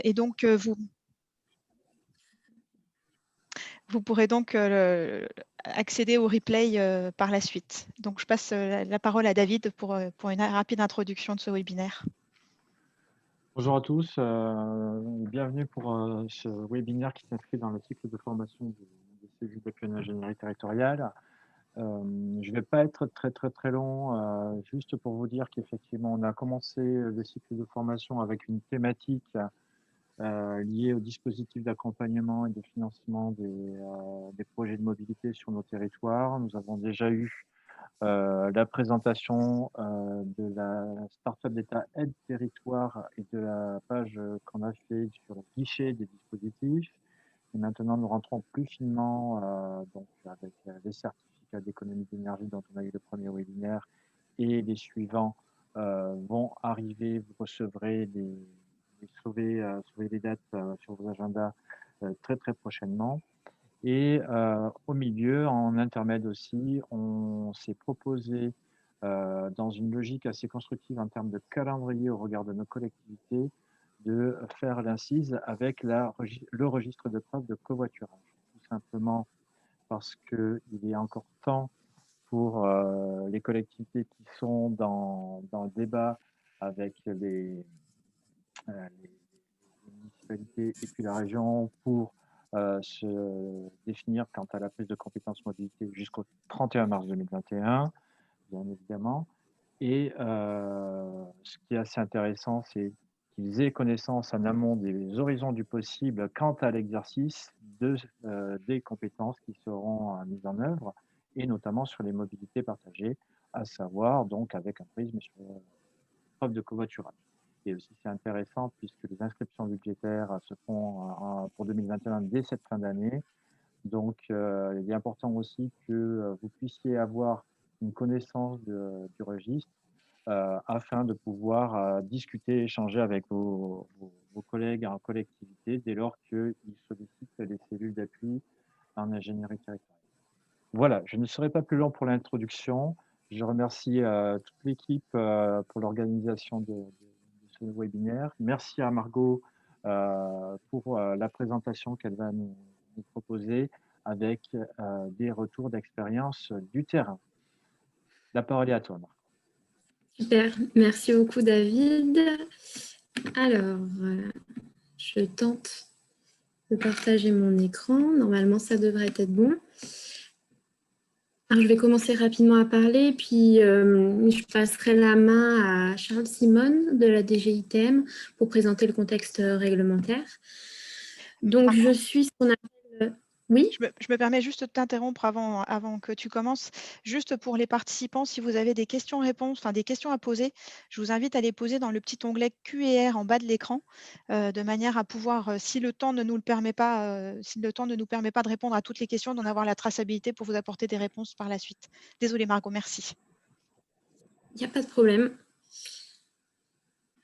Et donc, vous pourrez donc accéder au replay par la suite. Donc, je passe la parole à David pour une rapide introduction de ce webinaire. Bonjour à tous, bienvenue pour ce webinaire qui s'inscrit dans le cycle de formation des cellules d'appui en ingénierie territoriale. Je ne vais pas être très long, juste pour vous dire qu'effectivement on a commencé le cycle de formation avec une thématique liée au dispositif d'accompagnement et de financement des projets de mobilité sur nos territoires. Nous avons déjà eu la présentation de la Startup d'État Aide Territoire et de la page qu'on a fait sur le guichet des dispositifs. Et maintenant, nous rentrons plus finement donc avec les certificats d'économie d'énergie dont on a eu le premier webinaire et les suivants vont arriver. Vous recevrez sauver les dates sur vos agendas très prochainement. Et au milieu, en intermède aussi, on s'est proposé, dans une logique assez constructive en termes de calendrier au regard de nos collectivités, de faire l'incise avec le registre de preuves de covoiturage. Tout simplement parce qu'il est encore temps pour les collectivités qui sont dans le débat avec les municipalités et puis la région pour se définir quant à la prise de compétences mobilité jusqu'au 31 mars 2021, bien évidemment. Et ce qui est assez intéressant, c'est qu'ils aient connaissance en amont des horizons du possible quant à l'exercice des compétences qui seront mises en œuvre, et notamment sur les mobilités partagées, à savoir donc avec un prisme sur preuve de covoiturage. Et aussi, c'est intéressant puisque les inscriptions budgétaires se font pour 2021 dès cette fin d'année. Donc, il est important aussi que vous puissiez avoir une connaissance du registre afin de pouvoir discuter, échanger avec vos collègues en collectivité dès lors qu'ils sollicitent les cellules d'appui en ingénierie territoriale. Voilà, je ne serai pas plus long pour l'introduction. Je remercie toute l'équipe pour l'organisation de ce webinaire. Merci à Margot pour la présentation qu'elle va nous proposer avec des retours d'expérience du terrain. La parole est à toi, Margot. Super, merci beaucoup David. Alors, je tente de partager mon écran. Normalement, ça devrait être bon. Alors, je vais commencer rapidement à parler, puis je passerai la main à Charles Simon de la DGITM pour présenter le contexte réglementaire. Donc, je suis ce qu'on appelle... Oui. Je me permets juste de t'interrompre avant que tu commences. Juste pour les participants, si vous avez des questions-réponses, enfin des questions à poser, je vous invite à les poser dans le petit onglet Q&R en bas de l'écran, de manière à pouvoir, si le temps ne nous permet pas de répondre à toutes les questions, d'en avoir la traçabilité pour vous apporter des réponses par la suite. Désolée Margot, merci. Il n'y a pas de problème.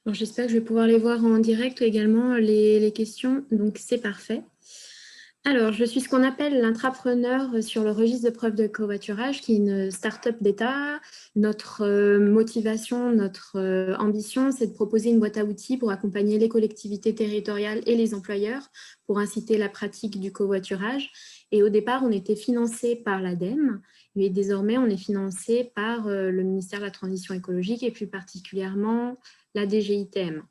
J'espère que je vais pouvoir les voir en direct également, les questions, donc c'est parfait. Alors, je suis ce qu'on appelle l'intrapreneur sur le registre de preuves de covoiturage, qui est une start-up d'État. Notre motivation, notre ambition, c'est de proposer une boîte à outils pour accompagner les collectivités territoriales et les employeurs pour inciter la pratique du covoiturage. Et au départ, on était financé par l'ADEME, mais désormais, on est financé par le ministère de la Transition écologique et plus particulièrement la DGITM.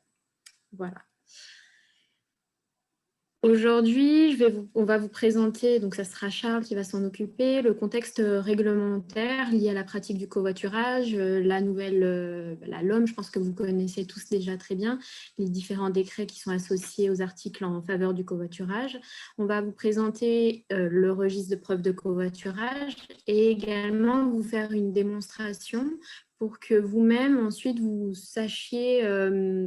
Voilà. Aujourd'hui, on va vous présenter, donc ça sera Charles qui va s'en occuper, le contexte réglementaire lié à la pratique du covoiturage, la nouvelle, la LOM, je pense que vous connaissez tous déjà très bien, les différents décrets qui sont associés aux articles en faveur du covoiturage. On va vous présenter le registre de preuves de covoiturage et également vous faire une démonstration pour que vous-même, ensuite, vous sachiez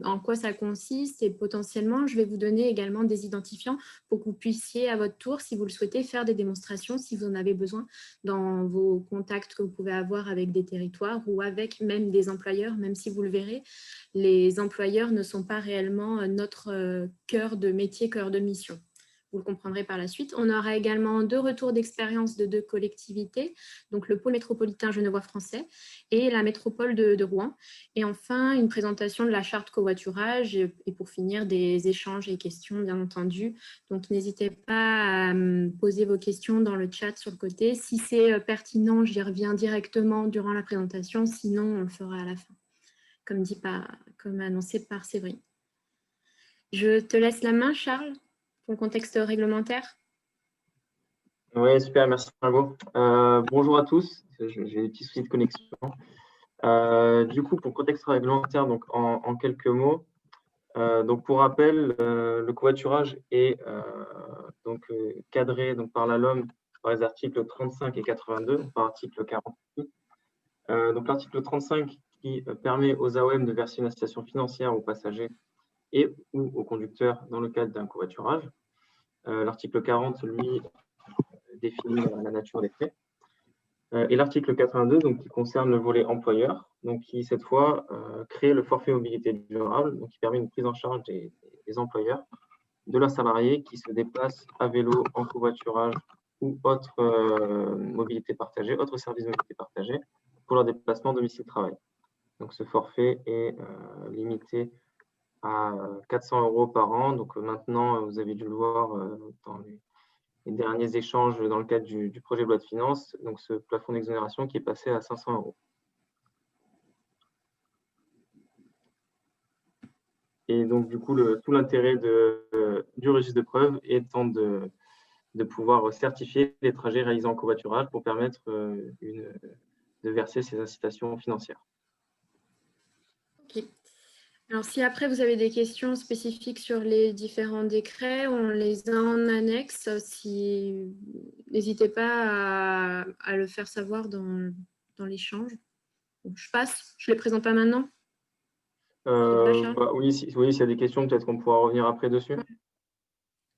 en quoi ça consiste et potentiellement, je vais vous donner également des identifiants pour que vous puissiez, à votre tour, si vous le souhaitez, faire des démonstrations, si vous en avez besoin, dans vos contacts que vous pouvez avoir avec des territoires ou avec même des employeurs, même si vous le verrez, les employeurs ne sont pas réellement notre cœur de métier, cœur de mission. vous le comprendrez par la suite. On aura également 2 retours d'expérience de 2 collectivités, donc le pôle métropolitain genevois français et la métropole de Rouen. Et enfin, une présentation de la charte covoiturage et pour finir, des échanges et questions, bien entendu. Donc, n'hésitez pas à poser vos questions dans le chat sur le côté. Si c'est pertinent, j'y reviens directement durant la présentation. Sinon, on le fera à la fin, comme annoncé par Séverine. Je te laisse la main, Charles, pour le contexte réglementaire. Oui, super, merci Margot. Bonjour à tous, j'ai des petits soucis de connexion. Du coup, pour le contexte réglementaire, donc en quelques mots, donc pour rappel, le covoiturage est cadré donc, par la LOM par les articles 35 et 82, par article 48. Donc l'article 35 qui permet aux AOM de verser une incitation financière aux passagers et ou aux conducteurs dans le cadre d'un covoiturage. L'article 40, lui, définit la nature des frais. Et l'article 82, donc, qui concerne le volet employeur, donc, qui cette fois crée le forfait mobilité durable, donc, qui permet une prise en charge des employeurs, de leurs salariés qui se déplacent à vélo, en covoiturage ou autre mobilité partagée, autre service de mobilité partagée pour leur déplacement domicile-travail. Donc ce forfait est limité à 400 € par an. Donc maintenant, vous avez dû le voir dans les derniers échanges dans le cadre du projet de loi de finances, donc ce plafond d'exonération qui est passé à 500 €. Et donc, du coup, tout l'intérêt du registre de preuves étant de pouvoir certifier les trajets réalisés en covoiturage pour permettre de verser ces incitations financières. Ok. Alors, si après vous avez des questions spécifiques sur les différents décrets, on les a en annexe. N'hésitez pas à le faire savoir dans l'échange. Je passe, je ne les présente pas maintenant. Oui, s'il y a des questions, peut-être qu'on pourra revenir après dessus.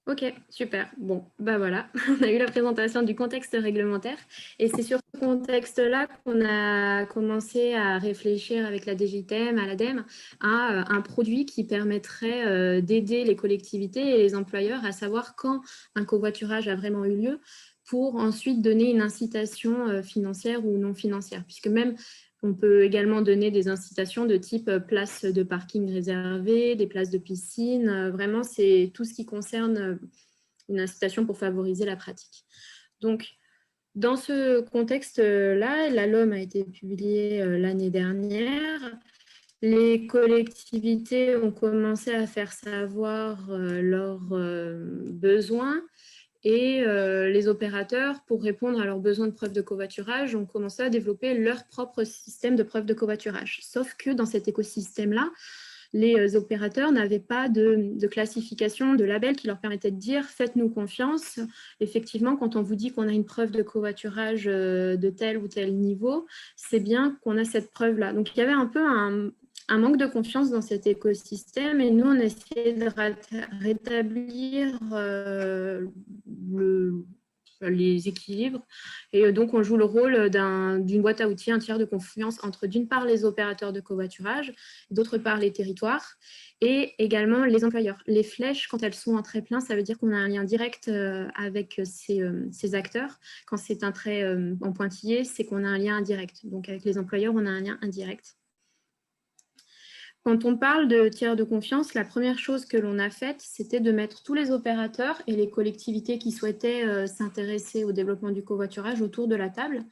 Ok, super. Bon, bah voilà, on a eu la présentation du contexte réglementaire et c'est sur ce contexte-là qu'on a commencé à réfléchir avec la DGITM, à l'ADEME, à un produit qui permettrait d'aider les collectivités et les employeurs à savoir quand un covoiturage a vraiment eu lieu pour ensuite donner une incitation financière ou non financière, puisque même on peut également donner des incitations de type place de parking réservée, des places de piscine. Vraiment, c'est tout ce qui concerne une incitation pour favoriser la pratique. Donc, dans ce contexte-là, la LOM a été publiée l'année dernière. Les collectivités ont commencé à faire savoir leurs besoins. Et les opérateurs, pour répondre à leurs besoins de preuve de covoiturage, ont commencé à développer leur propre système de preuve de covoiturage. Sauf que dans cet écosystème-là, les opérateurs n'avaient pas de classification, de label qui leur permettait de dire « faites-nous confiance ». Effectivement, quand on vous dit qu'on a une preuve de covoiturage de tel ou tel niveau, c'est bien qu'on a cette preuve-là. Donc, il y avait un peu un manque de confiance dans cet écosystème et nous, on essayait de rétablir les équilibres. Et donc, on joue le rôle d'une boîte à outils, un tiers de confiance entre d'une part les opérateurs de covoiturage, d'autre part les territoires et également les employeurs. Les flèches, quand elles sont en trait plein, ça veut dire qu'on a un lien direct avec ces acteurs. Quand c'est un trait en pointillé, c'est qu'on a un lien indirect. Donc, avec les employeurs, on a un lien indirect. Quand on parle de tiers de confiance, la première chose que l'on a faite, c'était de mettre tous les opérateurs et les collectivités qui souhaitaient s'intéresser au développement du covoiturage autour de la table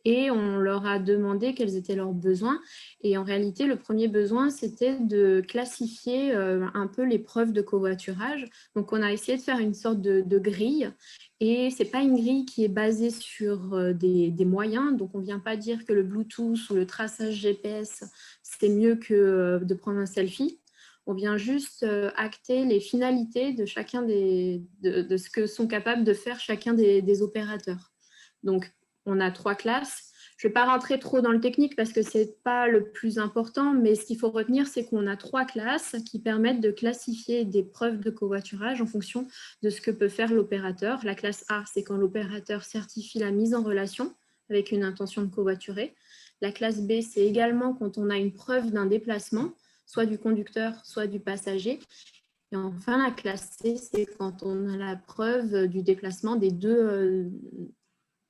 et on leur a demandé quels étaient leurs besoins. Et en réalité, le premier besoin, c'était de classifier un peu les preuves de covoiturage. Donc, on a essayé de faire une sorte de grille. Et ce n'est pas une grille qui est basée sur des moyens. Donc, on ne vient pas dire que le Bluetooth ou le traçage GPS, c'est mieux que de prendre un selfie. On vient juste acter les finalités de chacun de ce que sont capables de faire chacun des opérateurs. Donc, on a 3 classes. Je ne vais pas rentrer trop dans le technique parce que ce n'est pas le plus important, mais ce qu'il faut retenir, c'est qu'on a 3 classes qui permettent de classifier des preuves de covoiturage en fonction de ce que peut faire l'opérateur. La classe A, c'est quand l'opérateur certifie la mise en relation avec une intention de covoiturer. La classe B, c'est également quand on a une preuve d'un déplacement, soit du conducteur, soit du passager. Et enfin, la classe C, c'est quand on a la preuve du déplacement des deux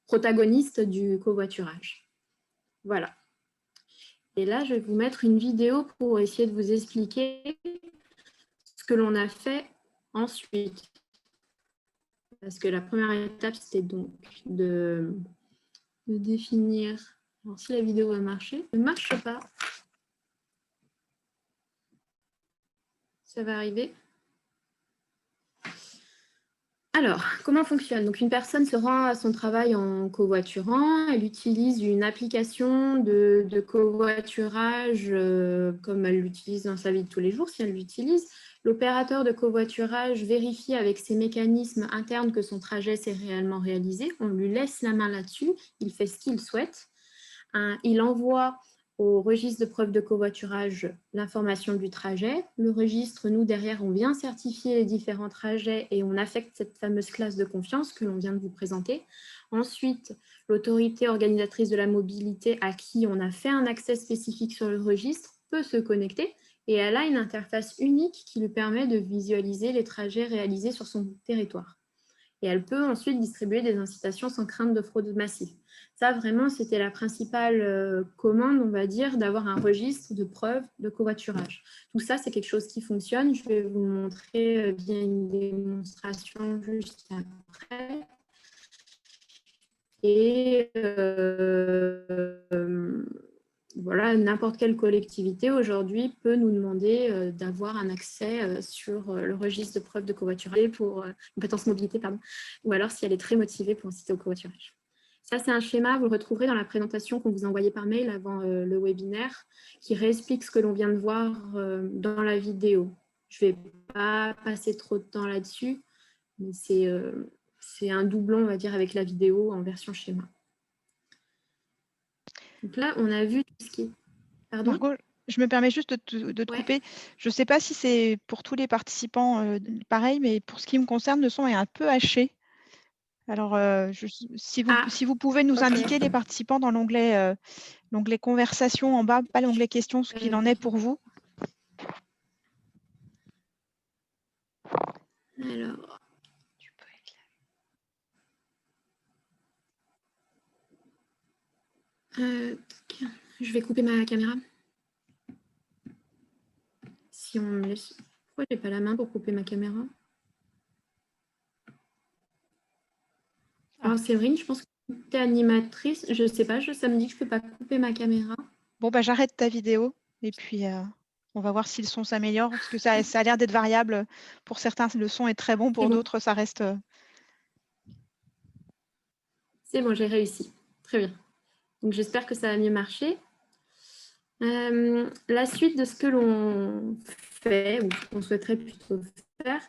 protagonistes du covoiturage. Voilà. Et là, je vais vous mettre une vidéo pour essayer de vous expliquer ce que l'on a fait ensuite. Parce que la première étape, c'était donc de définir... Alors, si la vidéo va marcher, elle ne marche pas. Ça va arriver. Alors, comment fonctionne? Donc, une personne se rend à son travail en covoiturant. Elle utilise une application de covoiturage comme elle l'utilise dans sa vie de tous les jours, si elle l'utilise. L'opérateur de covoiturage vérifie avec ses mécanismes internes que son trajet s'est réellement réalisé. On lui laisse la main là-dessus. Il fait ce qu'il souhaite. Il envoie au registre de preuve de covoiturage l'information du trajet. Le registre, nous, derrière, on vient certifier les différents trajets et on affecte cette fameuse classe de confiance que l'on vient de vous présenter. Ensuite, l'autorité organisatrice de la mobilité à qui on a fait un accès spécifique sur le registre peut se connecter et elle a une interface unique qui lui permet de visualiser les trajets réalisés sur son territoire. Et elle peut ensuite distribuer des incitations sans crainte de fraude massive. Ça, vraiment, c'était la principale commande, on va dire, d'avoir un registre de preuves de covoiturage. Tout ça, c'est quelque chose qui fonctionne. Je vais vous montrer bien une démonstration juste après. Et voilà, n'importe quelle collectivité aujourd'hui peut nous demander d'avoir un accès sur le registre de preuves de covoiturage pour compétence mobilité, pardon, ou alors si elle est très motivée pour inciter au covoiturage. Ça, c'est un schéma, vous le retrouverez dans la présentation qu'on vous envoyait par mail avant le webinaire, qui réexplique ce que l'on vient de voir dans la vidéo. Je ne vais pas passer trop de temps là-dessus, mais c'est un doublon, on va dire, avec la vidéo en version schéma. Donc là, on a vu tout ce qui est... Pardon ? Margot, je me permets juste de te couper. Je ne sais pas si c'est pour tous les participants pareil, mais pour ce qui me concerne, le son est un peu haché. Alors, si vous pouvez nous indiquer les participants dans l'onglet conversation en bas, pas l'onglet questions, ce qu'il en est pour vous. Alors, je vais couper ma caméra. Si on me laisse... Pourquoi je n'ai pas la main pour couper ma caméra? Alors, Séverine, je pense que tu es animatrice. Je ne sais pas, ça me dit que je ne peux pas couper ma caméra. Bon, bah, j'arrête ta vidéo et puis on va voir si le son s'améliore, parce que ça a l'air d'être variable. Pour certains, le son est très bon, pour d'autres, ça reste... C'est bon, j'ai réussi. Très bien. Donc, j'espère que ça va mieux marcher. La suite de ce que l'on fait, ou qu'on souhaiterait plutôt faire,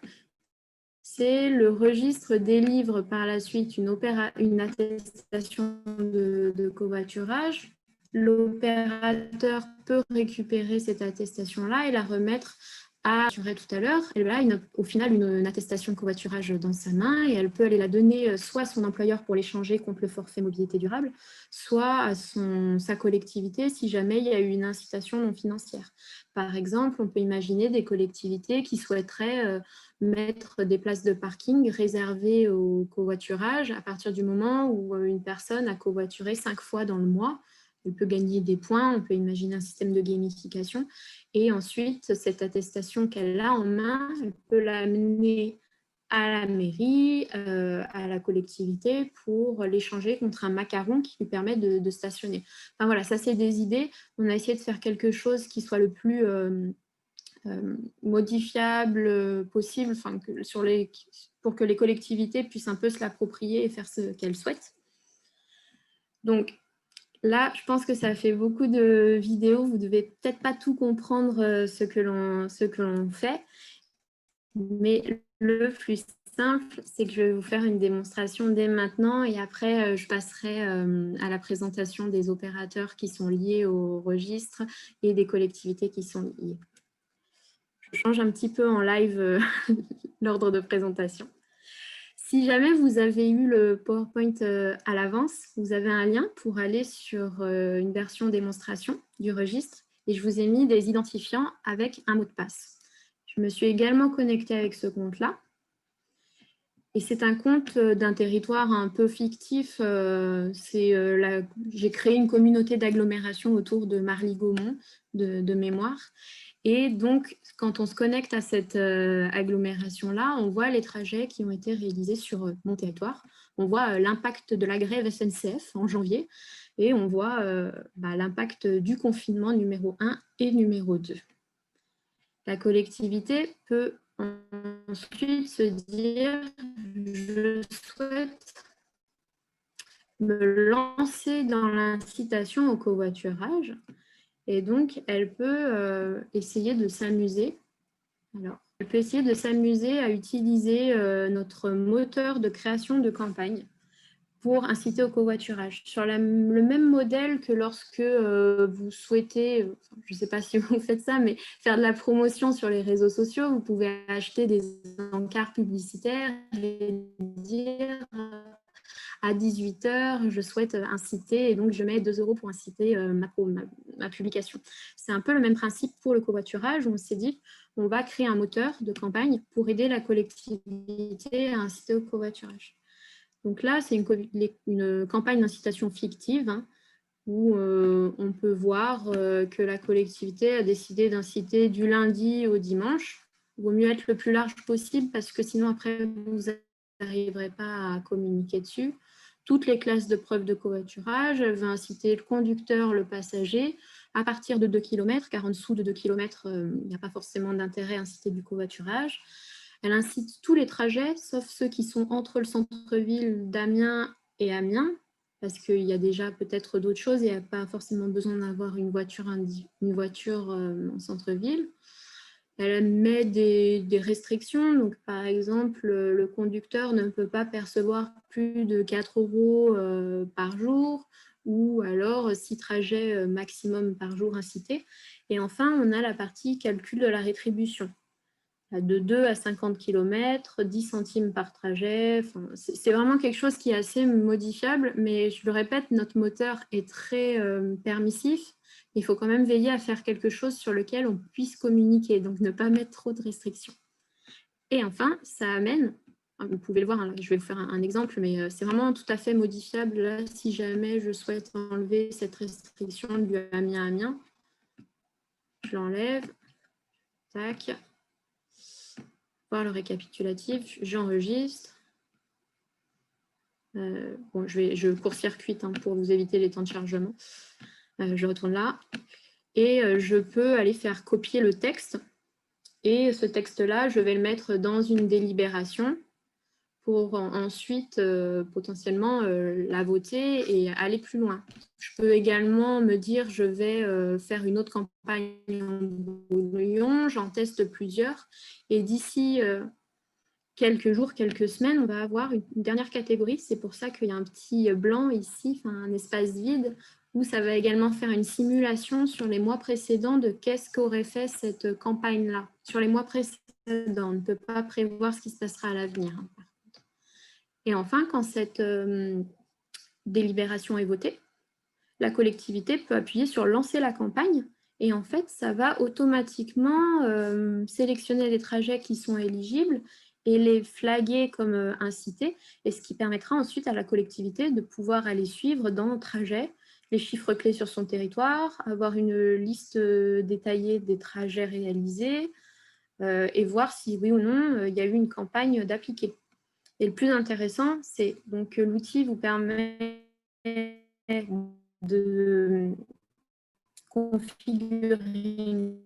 c'est le registre délivre par la suite une attestation de covoiturage. L'opérateur peut récupérer cette attestation-là et la remettre à tout à l'heure. Elle a au final une attestation de covoiturage dans sa main et elle peut aller la donner soit à son employeur pour l'échanger contre le forfait mobilité durable, soit à sa collectivité si jamais il y a eu une incitation non financière. Par exemple, on peut imaginer des collectivités qui souhaiteraient mettre des places de parking réservées au covoiturage à partir du moment où une personne a covoituré 5 fois dans le mois. Elle peut gagner des points, on peut imaginer un système de gamification. Et ensuite, cette attestation qu'elle a en main, elle peut l'amener à la mairie, à la collectivité pour l'échanger contre un macaron qui lui permet de stationner. Enfin voilà, ça c'est des idées. On a essayé de faire quelque chose qui soit le plus modifiable possible, enfin, pour que les collectivités puissent un peu se l'approprier et faire ce qu'elles souhaitent. Donc, là, je pense que ça fait beaucoup de vidéos. Vous ne devez peut-être pas tout comprendre ce que l'on fait. Mais le plus simple, c'est que je vais vous faire une démonstration dès maintenant et après, je passerai à la présentation des opérateurs qui sont liés au registre et des collectivités qui sont liées. Je change un petit peu en live l'ordre de présentation. Si jamais vous avez eu le PowerPoint à l'avance, vous avez un lien pour aller sur une version démonstration du registre et je vous ai mis des identifiants avec un mot de passe. Je me suis également connectée avec ce compte-là. Et c'est un compte d'un territoire un peu fictif. J'ai créé une communauté d'agglomération autour de Marly-Gaumont, de mémoire. Et donc, quand on se connecte à cette agglomération-là, on voit les trajets qui ont été réalisés sur mon territoire. On voit l'impact de la grève SNCF en janvier et on voit l'impact du confinement numéro 1 et numéro 2. La collectivité peut ensuite se dire je souhaite me lancer dans l'incitation au covoiturage et donc elle peut essayer de s'amuser. Alors, elle peut essayer de s'amuser à utiliser notre moteur de création de campagne pour inciter au covoiturage. Sur le même modèle que lorsque vous souhaitez, je ne sais pas si vous faites ça, mais faire de la promotion sur les réseaux sociaux, vous pouvez acheter des encarts publicitaires et dire à 18 h, je souhaite inciter, et donc je mets 2 € pour inciter ma publication. C'est un peu le même principe pour le covoiturage, où on s'est dit, on va créer un moteur de campagne pour aider la collectivité à inciter au covoiturage. Donc là, c'est une campagne d'incitation fictive hein, où on peut voir que la collectivité a décidé d'inciter du lundi au dimanche. Il vaut mieux être le plus large possible parce que sinon, après, vous n'arriverez pas à communiquer dessus. Toutes les classes de preuve de covoiturage, elle va inciter le conducteur, le passager, à partir de 2 km, car en dessous de 2 km, il n'y a pas forcément d'intérêt à inciter du covoiturage. Elle incite tous les trajets, sauf ceux qui sont entre le centre-ville d'Amiens et Amiens, parce qu'il y a déjà peut-être d'autres choses et il n'y a pas forcément besoin d'avoir une voiture en centre-ville. Elle met des restrictions, donc par exemple, le conducteur ne peut pas percevoir plus de 4 € par jour, ou alors 6 trajets maximum par jour incités. Et enfin, on a la partie calcul de la rétribution. De 2 à 50 km, 10 centimes par trajet. Enfin, c'est vraiment quelque chose qui est assez modifiable, mais je le répète, notre moteur est très permissif. Il faut quand même veiller à faire quelque chose sur lequel on puisse communiquer, donc ne pas mettre trop de restrictions. Et enfin, ça amène, vous pouvez le voir, hein, je vais vous faire un exemple, mais c'est vraiment tout à fait modifiable. Là, si jamais je souhaite enlever cette restriction du Amiens-Amiens, je l'enlève, tac. Voir le récapitulatif, j'enregistre. Bon, je court-circuite hein, pour vous éviter les temps de chargement. Je retourne là. Et je peux aller faire copier le texte. Et ce texte-là, je vais le mettre dans une délibération pour ensuite potentiellement la voter et aller plus loin. Je peux également me dire, je vais faire une autre campagne en brouillon, j'en teste plusieurs. Et d'ici quelques jours, quelques semaines, on va avoir une dernière catégorie. C'est pour ça qu'il y a un petit blanc ici, un espace vide, où ça va également faire une simulation sur les mois précédents de qu'est-ce qu'aurait fait cette campagne-là. Sur les mois précédents, on ne peut pas prévoir ce qui se passera à l'avenir. Et enfin, quand cette délibération est votée, la collectivité peut appuyer sur « Lancer la campagne » et en fait, ça va automatiquement sélectionner les trajets qui sont éligibles et les flaguer comme incités, et ce qui permettra ensuite à la collectivité de pouvoir aller suivre dans le trajet les chiffres clés sur son territoire, avoir une liste détaillée des trajets réalisés et voir si oui ou non il y a eu une campagne d'appliquer. Et le plus intéressant, c'est donc que l'outil vous permet de configurer une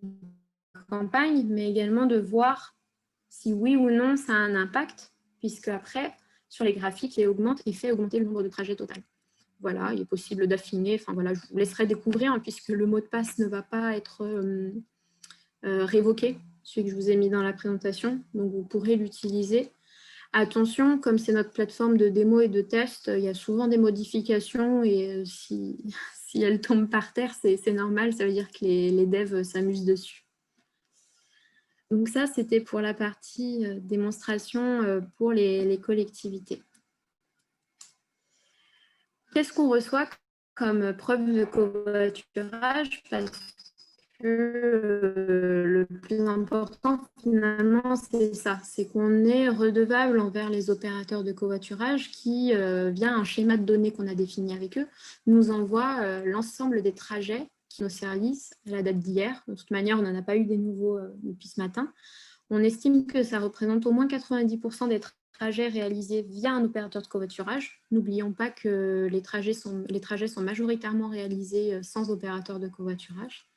campagne, mais également de voir si oui ou non ça a un impact, puisque après, sur les graphiques, il fait augmenter le nombre de trajets total. Voilà, il est possible d'affiner. Enfin voilà, je vous laisserai découvrir, hein, puisque le mot de passe ne va pas être révoqué, celui que je vous ai mis dans la présentation. Donc, vous pourrez l'utiliser. Attention, comme c'est notre plateforme de démo et de test, il y a souvent des modifications et si elles tombent par terre, c'est normal, ça veut dire que les devs s'amusent dessus. Donc ça, c'était pour la partie démonstration pour les collectivités. Qu'est-ce qu'on reçoit comme preuve de covoiturage? Parce que le plus important, finalement, c'est ça, c'est qu'on est redevable envers les opérateurs de covoiturage qui, via un schéma de données qu'on a défini avec eux, nous envoient l'ensemble des trajets qui nos services à la date d'hier. De toute manière, on n'en a pas eu des nouveaux depuis ce matin. On estime que ça représente au moins 90% des trajets réalisés via un opérateur de covoiturage. N'oublions pas que les trajets sont majoritairement réalisés sans opérateur de covoiturage.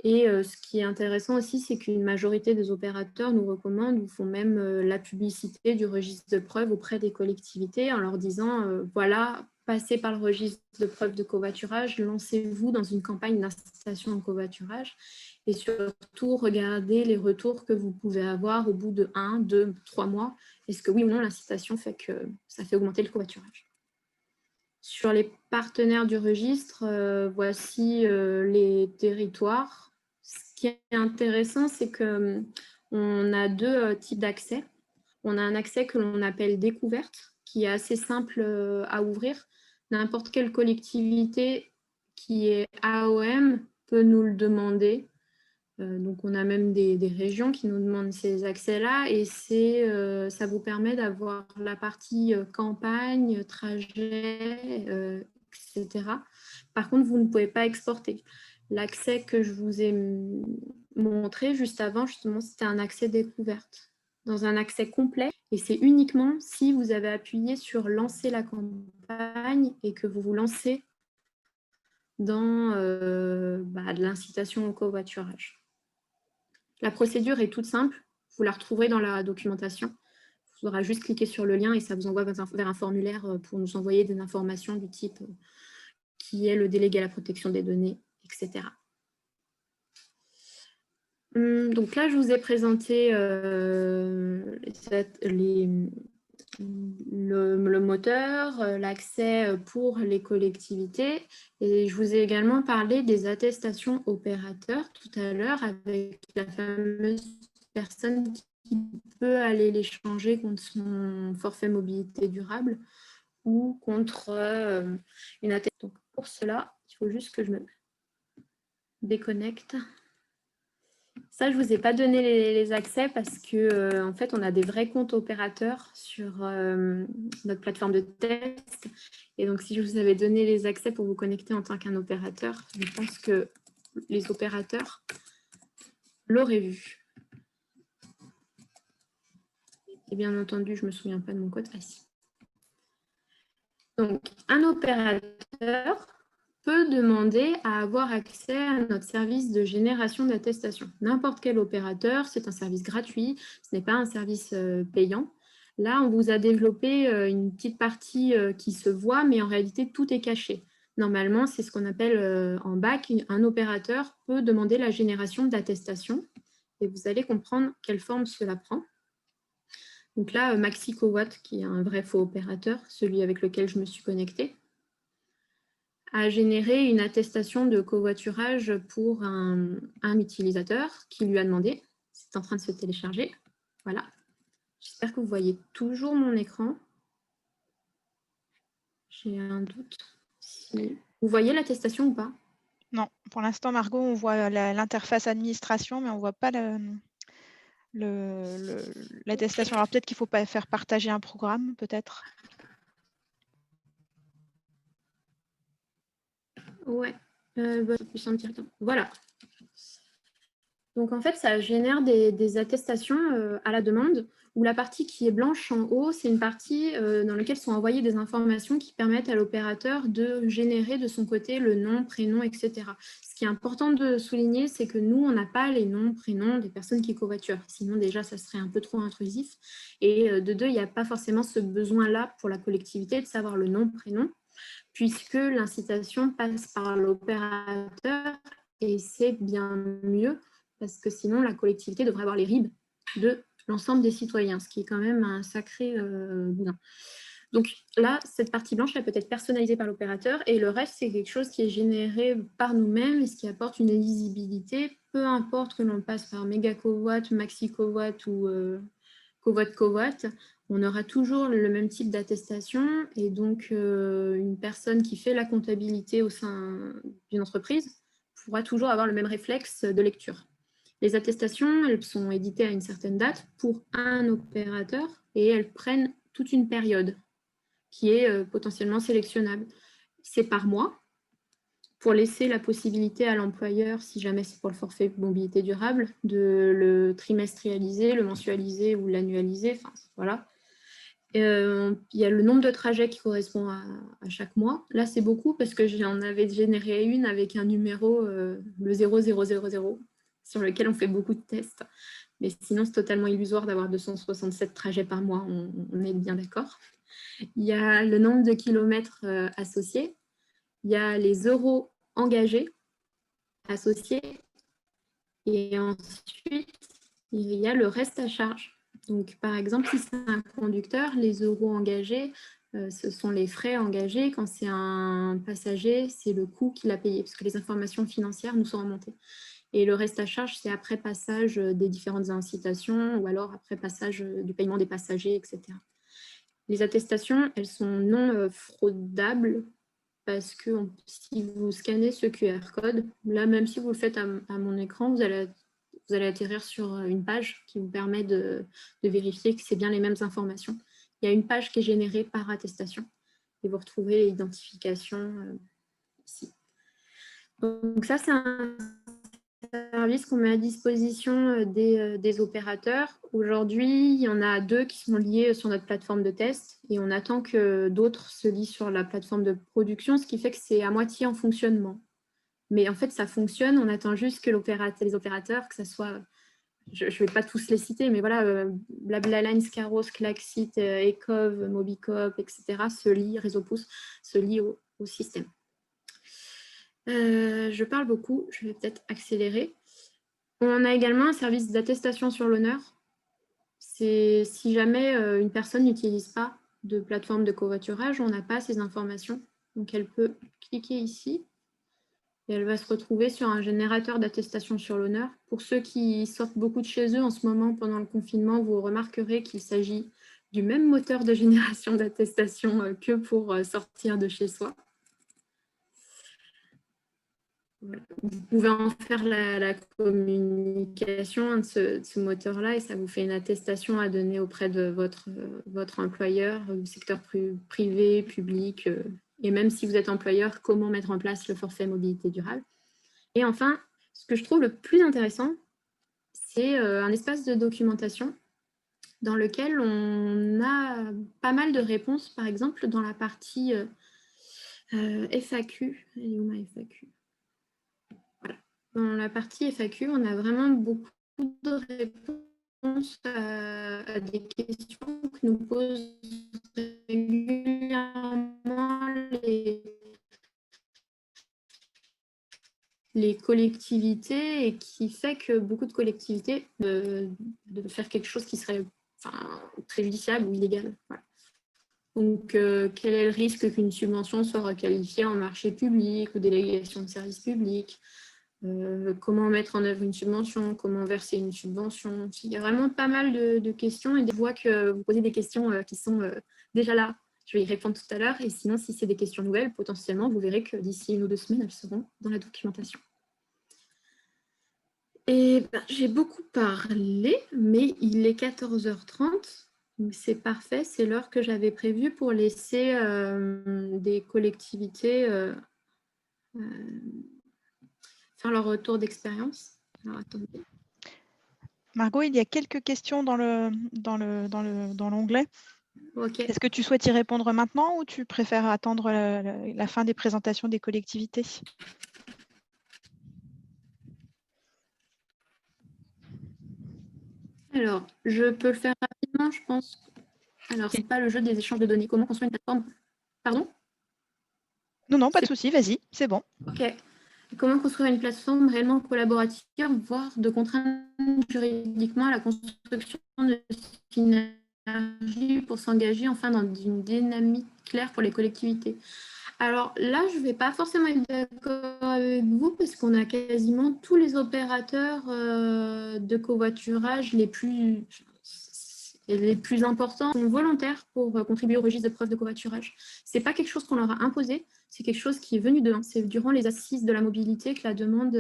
Et ce qui est intéressant aussi, c'est qu'une majorité des opérateurs nous recommandent ou font même la publicité du registre de preuves auprès des collectivités en leur disant voilà, passez par le registre de preuves de covoiturage, lancez-vous dans une campagne d'incitation en covoiturage et surtout regardez les retours que vous pouvez avoir au bout de 1, 2, 3 mois. Est-ce que oui ou non l'incitation fait que ça fait augmenter le covoiturage? Sur les partenaires du registre, voici les territoires. Ce qui est intéressant, c'est qu'on a deux types d'accès. On a un accès que l'on appelle découverte, qui est assez simple à ouvrir. N'importe quelle collectivité qui est AOM peut nous le demander. Donc, on a même des régions qui nous demandent ces accès-là et ça vous permet d'avoir la partie campagne, trajet, etc. Par contre, vous ne pouvez pas exporter. L'accès que je vous ai montré juste avant, justement, c'était un accès découverte. Dans un accès complet, et c'est uniquement si vous avez appuyé sur « Lancer la campagne » et que vous vous lancez dans de l'incitation au covoiturage. La procédure est toute simple, vous la retrouverez dans la documentation. Il faudra juste cliquer sur le lien et ça vous envoie vers un formulaire pour nous envoyer des informations du type qui est le délégué à la protection des données, etc. Donc là, je vous ai présenté le moteur, l'accès pour les collectivités et je vous ai également parlé des attestations opérateurs tout à l'heure avec la fameuse personne qui peut aller les changer contre son forfait mobilité durable ou contre une attestation. Donc pour cela, il faut juste que je me déconnecte. Ça, je ne vous ai pas donné les accès parce que en fait, on a des vrais comptes opérateurs sur notre plateforme de test. Et donc, si je vous avais donné les accès pour vous connecter en tant qu'un opérateur, je pense que les opérateurs l'auraient vu. Et bien entendu, je ne me souviens pas de mon code. Ah, si. Donc, un opérateur peut demander à avoir accès à notre service de génération d'attestation. N'importe quel opérateur, c'est un service gratuit, ce n'est pas un service payant. Là, on vous a développé une petite partie qui se voit, mais en réalité, tout est caché. Normalement, c'est ce qu'on appelle en bac, un opérateur peut demander la génération d'attestation et vous allez comprendre quelle forme cela prend. Donc là, MaxiCoWatt, qui est un vrai faux opérateur, celui avec lequel je me suis connectée, a généré une attestation de covoiturage pour un utilisateur qui lui a demandé. C'est en train de se télécharger. Voilà. J'espère que vous voyez toujours mon écran. J'ai un doute. Si... Vous voyez l'attestation ou pas? Non, pour l'instant, Margot, on voit l'interface administration, mais on ne voit pas l'attestation. Alors peut-être qu'il ne faut pas faire partager un programme, peut-être. Ouais, voilà. Donc en fait, ça génère des attestations à la demande, où la partie qui est blanche en haut, c'est une partie dans laquelle sont envoyées des informations qui permettent à l'opérateur de générer de son côté le nom, prénom, etc. Ce qui est important de souligner, c'est que nous, on n'a pas les noms, prénoms des personnes qui covoiturent. Sinon, déjà, ça serait un peu trop intrusif. Et de deux, il n'y a pas forcément ce besoin-là pour la collectivité de savoir le nom, prénom, puisque l'incitation passe par l'opérateur et c'est bien mieux parce que sinon la collectivité devrait avoir les RIB de l'ensemble des citoyens, ce qui est quand même un sacré boudin. Donc là, cette partie blanche, elle peut être personnalisée par l'opérateur et le reste, c'est quelque chose qui est généré par nous-mêmes et ce qui apporte une lisibilité, peu importe que l'on passe par MegaCoWatt, MaxiCoWatt ou CoWatt, on aura toujours le même type d'attestation et donc une personne qui fait la comptabilité au sein d'une entreprise pourra toujours avoir le même réflexe de lecture. Les attestations, elles sont éditées à une certaine date pour un opérateur et elles prennent toute une période qui est potentiellement sélectionnable. C'est par mois pour laisser la possibilité à l'employeur, si jamais c'est pour le forfait mobilité durable, de le trimestrialiser, le mensualiser ou l'annualiser. Enfin, voilà. Il y a le nombre de trajets qui correspond à chaque mois. Là, c'est beaucoup parce que j'en avais généré une avec un numéro, le 0000, sur lequel on fait beaucoup de tests. Mais sinon, c'est totalement illusoire d'avoir 267 trajets par mois, on est bien d'accord. Il y a le nombre de kilomètres associés. Il y a les euros engagés associés. Et ensuite, il y a le reste à charge. Donc, par exemple, si c'est un conducteur, les euros engagés, ce sont les frais engagés. Quand c'est un passager, c'est le coût qu'il a payé, parce que les informations financières nous sont remontées. Et le reste à charge, c'est après passage des différentes incitations ou alors après passage du paiement des passagers, etc. Les attestations, elles sont non fraudables parce que si vous scannez ce QR code, là, même si vous le faites à mon écran, vous allez atterrir sur une page qui vous permet de vérifier que c'est bien les mêmes informations. Il y a une page qui est générée par attestation et vous retrouvez l'identification ici. Donc ça, c'est un service qu'on met à disposition des opérateurs. Aujourd'hui, il y en a 2 qui sont liés sur notre plateforme de test et on attend que d'autres se lient sur la plateforme de production, ce qui fait que c'est à moitié en fonctionnement. Mais en fait, ça fonctionne. On attend juste que les opérateurs, que ce soit, je ne vais pas tous les citer, mais voilà, BlaBlaLine, Scaros, Klaxit, Ecov, Mobicoop, etc., se lient, Réseau Pouce, se lient au système. Je parle beaucoup, je vais peut-être accélérer. On a également un service d'attestation sur l'honneur. C'est si jamais une personne n'utilise pas de plateforme de covoiturage, on n'a pas ces informations. Donc, elle peut cliquer ici et elle va se retrouver sur un générateur d'attestation sur l'honneur. Pour ceux qui sortent beaucoup de chez eux en ce moment, pendant le confinement, vous remarquerez qu'il s'agit du même moteur de génération d'attestation que pour sortir de chez soi. Vous pouvez en faire la communication de ce moteur-là et ça vous fait une attestation à donner auprès de votre employeur, du secteur privé, public, et même si vous êtes employeur, comment mettre en place le forfait mobilité durable. Et enfin, ce que je trouve le plus intéressant, c'est un espace de documentation dans lequel on a pas mal de réponses, par exemple dans la partie FAQ. Elle est où ma FAQ ? Dans la partie FAQ, on a vraiment beaucoup de réponses à des questions que nous posent régulièrement les collectivités et qui fait que beaucoup de collectivités de faire quelque chose qui serait préjudiciable ou illégal. Voilà. Donc, quel est le risque qu'une subvention soit requalifiée en marché public ou délégation de service public ? Comment mettre en œuvre une subvention, comment verser une subvention. Il y a vraiment pas mal de questions et je vois que vous posez des questions qui sont déjà là. Je vais y répondre tout à l'heure et sinon, si c'est des questions nouvelles, potentiellement, vous verrez que d'ici 1 ou 2 semaines, elles seront dans la documentation. Et j'ai beaucoup parlé, mais il est 14h30, donc c'est parfait, c'est l'heure que j'avais prévue pour laisser des collectivités faire leur retour d'expérience. Alors, attendez. Margot, il y a quelques questions dans l'onglet. Okay. Est-ce que tu souhaites y répondre maintenant ou tu préfères attendre la fin des présentations des collectivités ? Alors, je peux le faire rapidement, je pense. Alors, c'est pas le jeu des échanges de données. Comment construire une plateforme ? Pardon ? Non, pas de souci, vas-y, c'est bon. Ok. Comment construire une plateforme réellement collaborative, voire de contraindre juridiquement à la construction de synergie pour s'engager enfin dans une dynamique claire pour les collectivités. Alors là, je ne vais pas forcément être d'accord avec vous parce qu'on a quasiment tous les opérateurs de covoiturage les plus... et les plus importants sont volontaires pour contribuer au registre de preuves de covoiturage. Ce n'est pas quelque chose qu'on leur a imposé, c'est quelque chose qui est venu d'eux. C'est durant les assises de la mobilité que la demande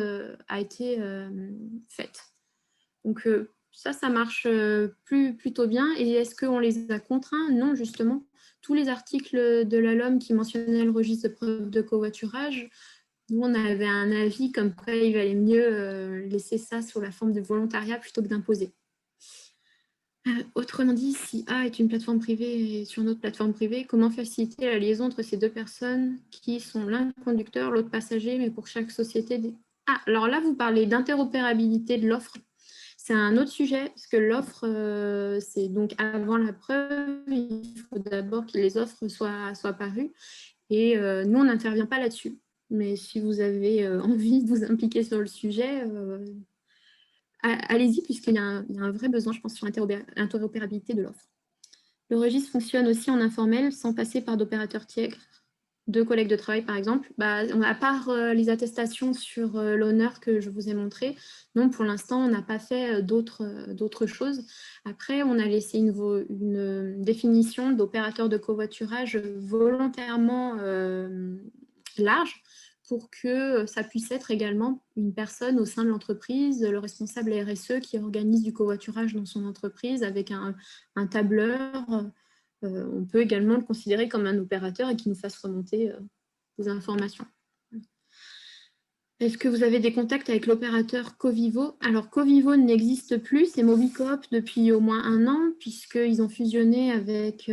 a été faite. Donc ça marche plutôt bien. Et est-ce qu'on les a contraints? Non, justement. Tous les articles de la LOM qui mentionnaient le registre de preuves de covoiturage, nous, on avait un avis comme quoi il valait mieux laisser ça sous la forme de volontariat plutôt que d'imposer. Autrement dit, si A est une plateforme privée et sur une autre plateforme privée, comment faciliter la liaison entre ces deux personnes qui sont l'un conducteur, l'autre passager, mais pour chaque société Ah, alors là, vous parlez d'interopérabilité de l'offre. C'est un autre sujet, parce que l'offre, c'est donc avant la preuve, il faut d'abord que les offres soient parues. Et nous, on n'intervient pas là-dessus. Mais si vous avez envie de vous impliquer sur le sujet, allez-y, puisqu'il y a un vrai besoin, je pense, sur l'interopérabilité de l'offre. Le registre fonctionne aussi en informel, sans passer par d'opérateurs tiers, de collègues de travail, par exemple. À part les attestations sur l'honneur que je vous ai montré, non, pour l'instant, on n'a pas fait d'autres choses. Après, on a laissé une définition d'opérateur de covoiturage volontairement large, pour que ça puisse être également une personne au sein de l'entreprise, le responsable RSE qui organise du covoiturage dans son entreprise avec un tableur. On peut également le considérer comme un opérateur et qui nous fasse remonter des informations. Est-ce que vous avez des contacts avec l'opérateur Covivo? Alors, Covivo n'existe plus, c'est Mobicoop depuis au moins 1 an, puisqu'ils ont fusionné avec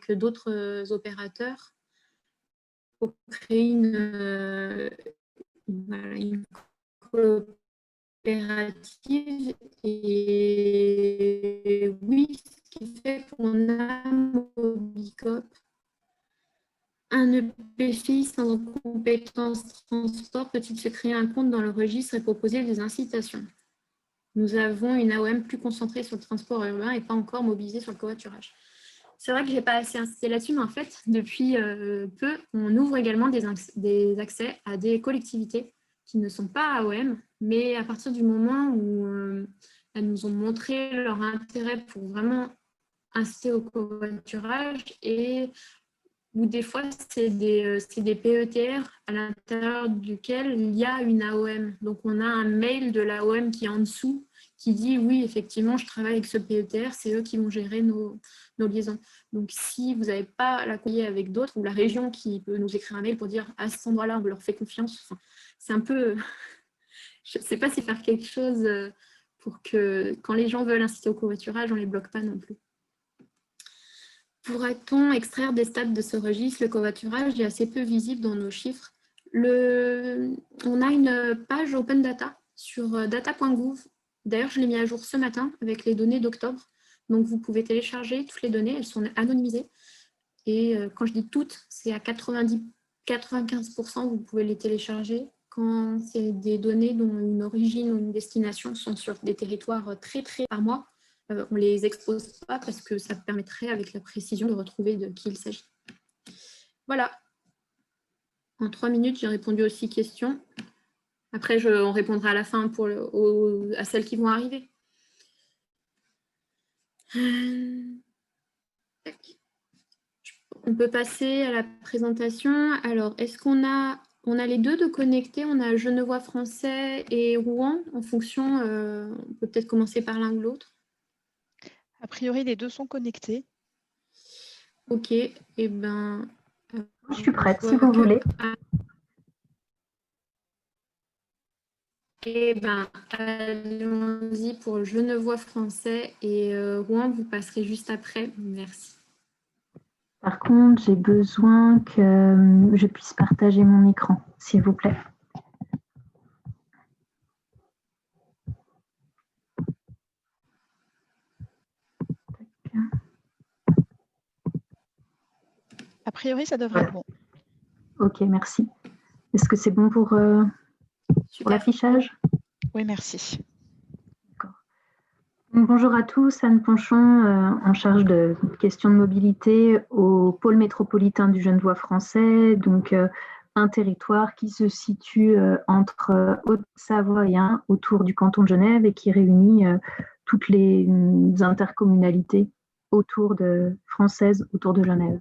d'autres opérateurs pour créer une coopérative. Et oui, ce qui fait qu'on a Mobicoop, un EPCI sans compétence transport peut-il se créer un compte dans le registre et proposer des incitations? Nous avons une AOM plus concentrée sur le transport urbain et pas encore mobilisée sur le covoiturage. C'est vrai que je n'ai pas assez insisté là-dessus, mais en fait, depuis peu, on ouvre également des accès à des collectivités qui ne sont pas AOM, mais à partir du moment où elles nous ont montré leur intérêt pour vraiment inciter au covoiturage, et où des fois, c'est des PETR à l'intérieur duquel il y a une AOM. Donc, on a un mail de l'AOM qui est en dessous, qui dit « Oui, effectivement, je travaille avec ce PETR, c'est eux qui vont gérer nos liaisons. » Donc, si vous n'avez pas la courrier avec d'autres, ou la région qui peut nous écrire un mail pour dire « À cet endroit-là, on leur fait confiance. » C'est un peu… Je ne sais pas si faire quelque chose pour que, quand les gens veulent inciter au covoiturage, on ne les bloque pas non plus. Pourrait-on extraire des stats de ce registre? Le covoiturage est assez peu visible dans nos chiffres. On a une page Open Data sur data.gouv. D'ailleurs, je l'ai mis à jour ce matin avec les données d'octobre. Donc, vous pouvez télécharger toutes les données, elles sont anonymisées. Et quand je dis toutes, c'est à 95%, vous pouvez les télécharger. Quand c'est des données dont une origine ou une destination sont sur des territoires très par mois, on ne les expose pas parce que ça permettrait avec la précision de retrouver de qui il s'agit. Voilà. En 3 minutes, j'ai répondu aux 6 questions. Après, on répondra à la fin à celles qui vont arriver. On peut passer à la présentation. Alors, est-ce qu'on a les deux de connectés? On a Genevois français et Rouen en fonction. On peut peut-être commencer par l'un ou l'autre. A priori, les deux sont connectés. Ok, et ben. Je suis prête si vous voulez. Eh bien, allons-y pour Genevois français et Rouen, vous passerez juste après. Merci. Par contre, j'ai besoin que je puisse partager mon écran, s'il vous plaît. A priori, ça devrait être bon. Ok, merci. Est-ce que c'est bon pour l'affichage? Oui, merci. Bonjour à tous, Anne Ponchon, en charge de questions de mobilité au pôle métropolitain du Genevois français, donc un territoire qui se situe entre Haute-Savoie et Ain, autour du canton de Genève et qui réunit toutes les intercommunalités françaises autour de Genève.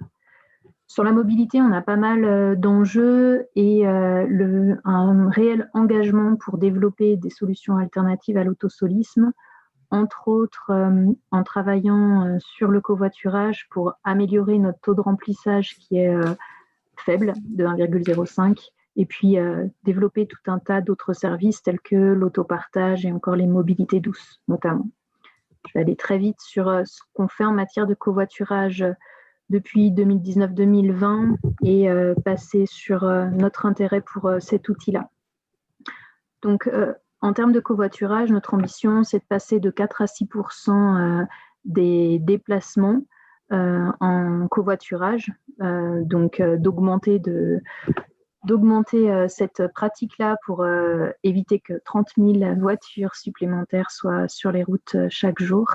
Sur la mobilité, on a pas mal d'enjeux et un réel engagement pour développer des solutions alternatives à l'autosolisme, entre autres en travaillant sur le covoiturage pour améliorer notre taux de remplissage qui est faible, de 1,05, et puis développer tout un tas d'autres services tels que l'autopartage et encore les mobilités douces notamment. Je vais aller très vite sur ce qu'on fait en matière de covoiturage depuis 2019-2020 et passer sur notre intérêt pour cet outil-là. Donc, en termes de covoiturage, notre ambition, c'est de passer de 4 à 6% des déplacements en covoiturage, donc d'augmenter cette pratique-là pour éviter que 30 000 voitures supplémentaires soient sur les routes chaque jour.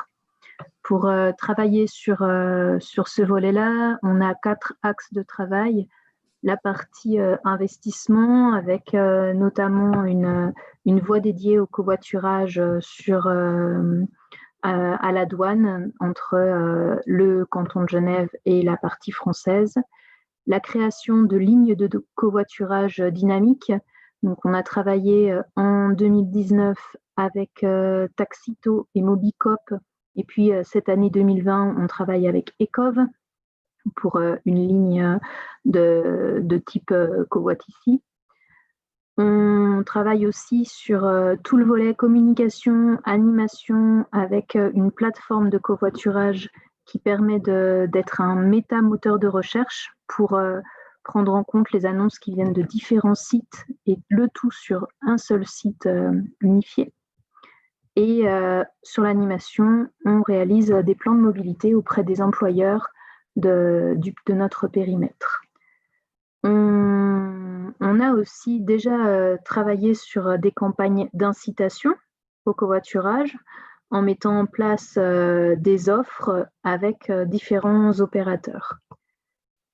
Pour travailler sur ce volet-là, on a 4 axes de travail. La partie investissement avec notamment une voie dédiée au covoiturage à la douane entre le canton de Genève et la partie française. La création de lignes de covoiturage dynamiques. Donc, on a travaillé en 2019 avec Taxito et Mobicop. Et puis, cette année 2020, on travaille avec Ecov pour une ligne de type covoitissi. On travaille aussi sur tout le volet communication, animation, avec une plateforme de covoiturage qui permet d'être un méta-moteur de recherche pour prendre en compte les annonces qui viennent de différents sites et le tout sur un seul site unifié. Et sur l'animation, on réalise des plans de mobilité auprès des employeurs de notre périmètre. On a aussi déjà travaillé sur des campagnes d'incitation au covoiturage en mettant en place des offres avec différents opérateurs.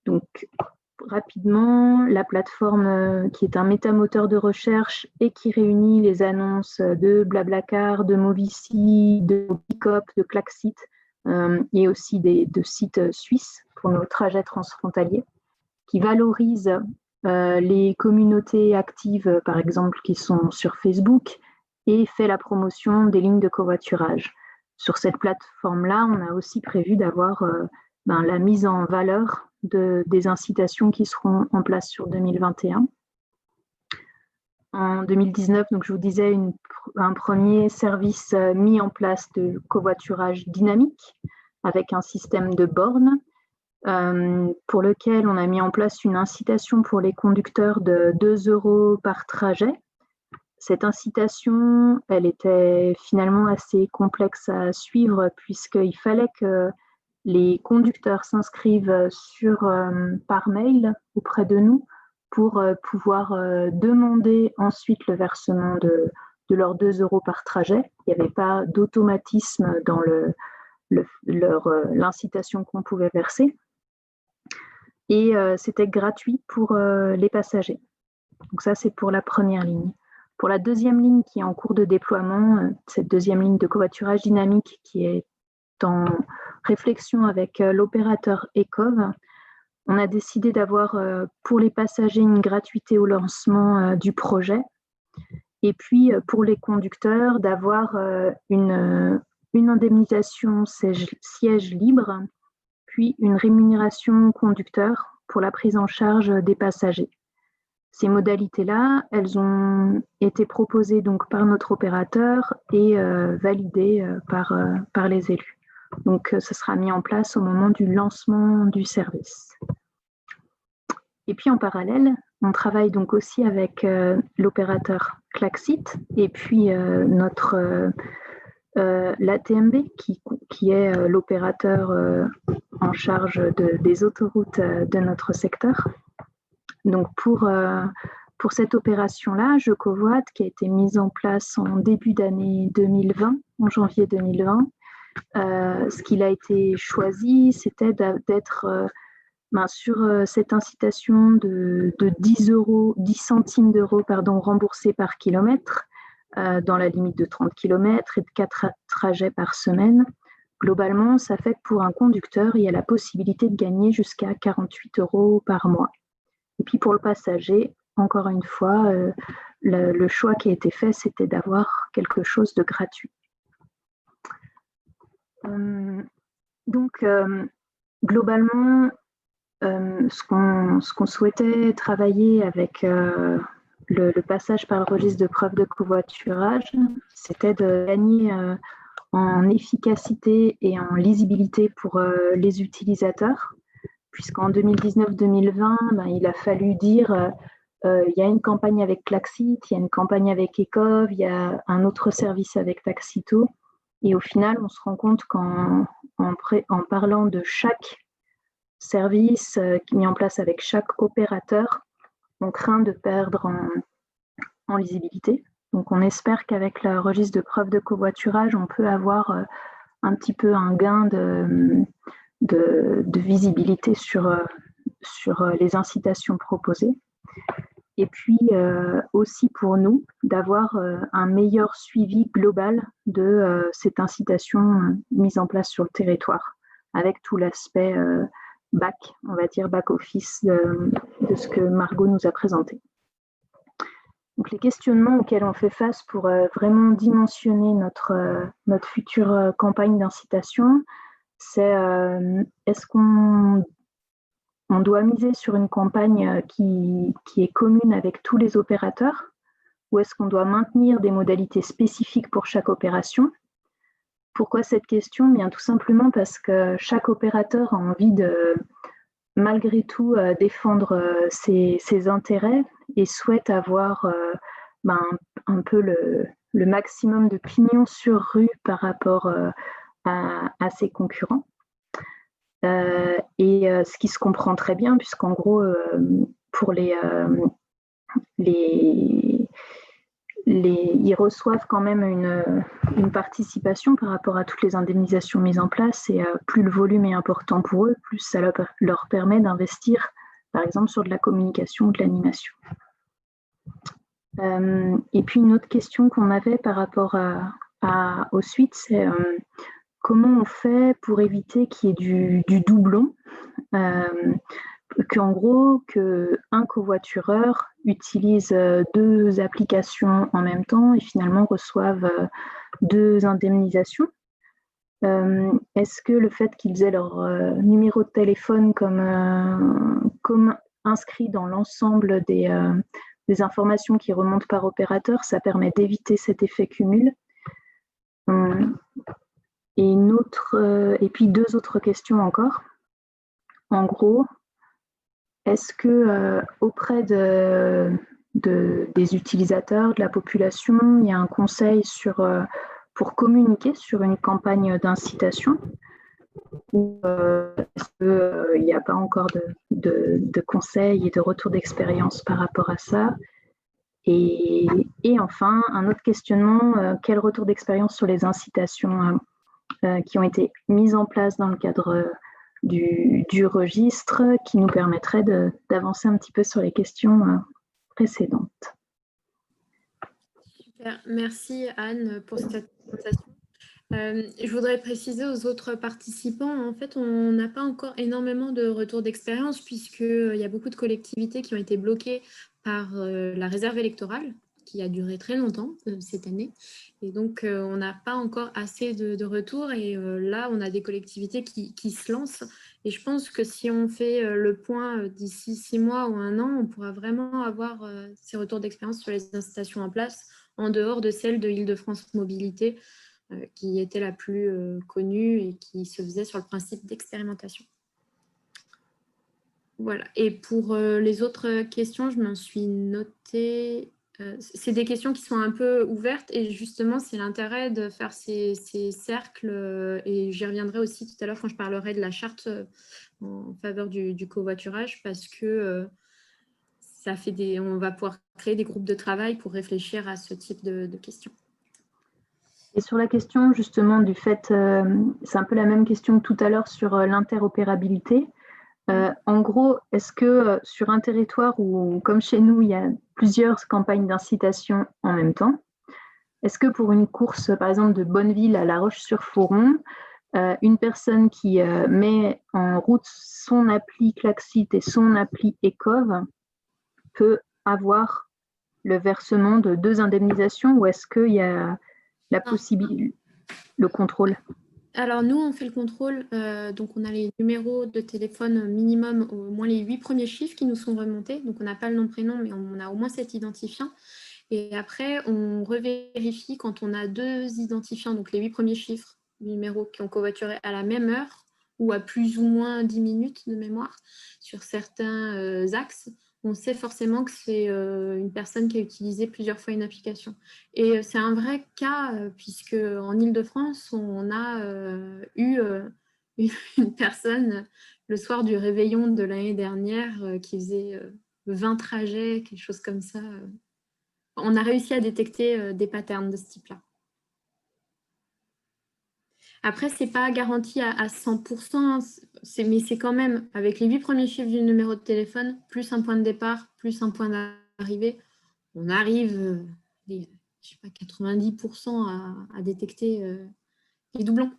Donc, rapidement, la plateforme qui est un métamoteur de recherche et qui réunit les annonces de Blablacar, de Movici, de Pickup, de Klaxit et aussi de sites suisses pour nos trajets transfrontaliers, qui valorise les communautés actives, par exemple, qui sont sur Facebook et fait la promotion des lignes de covoiturage. Sur cette plateforme-là, on a aussi prévu d'avoir la mise en valeur des incitations qui seront en place sur 2021. En 2019, donc je vous disais, un premier service mis en place de covoiturage dynamique avec un système de bornes pour lequel on a mis en place une incitation pour les conducteurs de 2 € par trajet. Cette incitation, elle était finalement assez complexe à suivre puisqu'il fallait que les conducteurs s'inscrivent par mail auprès de nous pour pouvoir demander ensuite le versement de leurs 2 € par trajet. Il n'y avait pas d'automatisme dans l'incitation qu'on pouvait verser. Et c'était gratuit pour les passagers. Donc ça, c'est pour la première ligne. Pour la deuxième ligne qui est en cours de déploiement, cette deuxième ligne de covoiturage dynamique qui est en réflexion avec l'opérateur Ecov, on a décidé d'avoir pour les passagers une gratuité au lancement du projet et puis pour les conducteurs d'avoir une indemnisation siège libre puis une rémunération conducteur pour la prise en charge des passagers. Ces modalités-là, elles ont été proposées donc par notre opérateur et validées par les élus. Donc, ce sera mis en place au moment du lancement du service. Et puis, en parallèle, on travaille donc aussi avec l'opérateur Klaxit et puis l'ATMB qui est l'opérateur en charge des autoroutes de notre secteur. Donc pour cette opération-là, Je Covoite, qui a été mise en place en début d'année 2020, en janvier 2020, ce qu'il a été choisi, c'était d'être sur cette incitation de 10 centimes d'euros remboursés par kilomètre, dans la limite de 30 km et de 4 trajets par semaine. Globalement, ça fait que pour un conducteur, il y a la possibilité de gagner jusqu'à 48 € par mois. Et puis pour le passager, encore une fois, le choix qui a été fait, c'était d'avoir quelque chose de gratuit. Donc, globalement, ce qu'on souhaitait travailler avec le passage par le registre de preuve de covoiturage, c'était de gagner en efficacité et en lisibilité pour les utilisateurs, puisqu'en 2019-2020, il a fallu dire il y a une campagne avec Klaxit, il y a une campagne avec Ecov, il y a un autre service avec Taxito. Et au final, on se rend compte qu'en parlant de chaque service mis en place avec chaque opérateur, on craint de perdre en lisibilité. Donc, on espère qu'avec le registre de preuve de covoiturage, on peut avoir un petit peu un gain de visibilité sur les incitations proposées. Et puis aussi pour nous, d'avoir un meilleur suivi global de cette incitation mise en place sur le territoire, avec tout l'aspect back, on va dire back office de ce que Margot nous a présenté. Donc les questionnements auxquels on fait face pour vraiment dimensionner notre future campagne d'incitation, c'est est-ce qu'on doit miser sur une campagne qui est commune avec tous les opérateurs, ou est-ce qu'on doit maintenir des modalités spécifiques pour chaque opération? Pourquoi cette question? Bien tout simplement parce que chaque opérateur a envie de, malgré tout, défendre ses intérêts et souhaite avoir un peu le maximum de pignon sur rue par rapport à ses concurrents. Et ce qui se comprend très bien, puisqu'en gros, pour ils reçoivent quand même une participation par rapport à toutes les indemnisations mises en place, et plus le volume est important pour eux, plus ça leur permet d'investir, par exemple, sur de la communication ou de l'animation. Et puis une autre question qu'on avait par rapport aux suites, c'est comment on fait pour éviter qu'il y ait du doublon, qu'en gros, qu'un covoitureur utilise 2 applications en même temps et finalement reçoivent 2 indemnisations. Est-ce que le fait qu'ils aient leur numéro de téléphone comme inscrit dans l'ensemble des informations qui remontent par opérateur, ça permet d'éviter cet effet cumul? Et puis 2 autres questions encore. En gros, est-ce que auprès des utilisateurs, de la population, il y a un conseil pour communiquer sur une campagne d'incitation, ou est-ce qu'il n'y a pas encore de conseils et de retour d'expérience par rapport à ça? Et enfin, un autre questionnement, quel retour d'expérience sur les incitations qui ont été mises en place dans le cadre du registre, qui nous permettrait d'avancer un petit peu sur les questions précédentes. Super. Merci Anne pour cette présentation. Je voudrais préciser aux autres participants, en fait, on n'a pas encore énormément de retours d'expérience, puisqu'il y a beaucoup de collectivités qui ont été bloquées par la réserve électorale, qui a duré très longtemps cette année. Et donc, on n'a pas encore assez de retours. Et là, on a des collectivités qui se lancent. Et je pense que si on fait le point d'ici 6 mois ou 1 an, on pourra vraiment avoir ces retours d'expérience sur les incitations en place, en dehors de celle de Île-de-France Mobilité, qui était la plus connue et qui se faisait sur le principe d'expérimentation. Voilà. Et pour les autres questions, je m'en suis notée. C'est des questions qui sont un peu ouvertes, et justement, c'est l'intérêt de faire ces cercles, et j'y reviendrai aussi tout à l'heure quand je parlerai de la charte en faveur du covoiturage, parce que on va pouvoir créer des groupes de travail pour réfléchir à ce type de questions. Et sur la question justement du fait, c'est un peu la même question que tout à l'heure sur l'interopérabilité. En gros, est-ce que sur un territoire où, comme chez nous, il y a plusieurs campagnes d'incitation en même temps, est-ce que pour une course, par exemple, de Bonneville à La Roche-sur-Foron, une personne qui met en route son appli Klaxit et son appli Ecov peut avoir le versement de 2 indemnisations, ou est-ce qu'il y a la possibilité, le contrôle? Alors, nous, on fait le contrôle. Donc, on a les numéros de téléphone minimum, au moins les 8 premiers chiffres qui nous sont remontés. Donc, on n'a pas le nom, prénom, mais on a au moins cet identifiant. Et après, on revérifie quand on a 2 identifiants, donc les 8 premiers chiffres du numéro qui ont covoituré à la même heure ou à plus ou moins 10 minutes de mémoire sur certains axes. On sait forcément que c'est une personne qui a utilisé plusieurs fois une application. Et c'est un vrai cas, puisque en Île-de-France, on a eu une personne le soir du réveillon de l'année dernière qui faisait 20 trajets, quelque chose comme ça. On a réussi à détecter des patterns de ce type-là. Après, ce n'est pas garanti à 100%, mais c'est quand même, avec les 8 premiers chiffres du numéro de téléphone, plus un point de départ, plus un point d'arrivée, on arrive, je sais pas, 90% à détecter les doublons.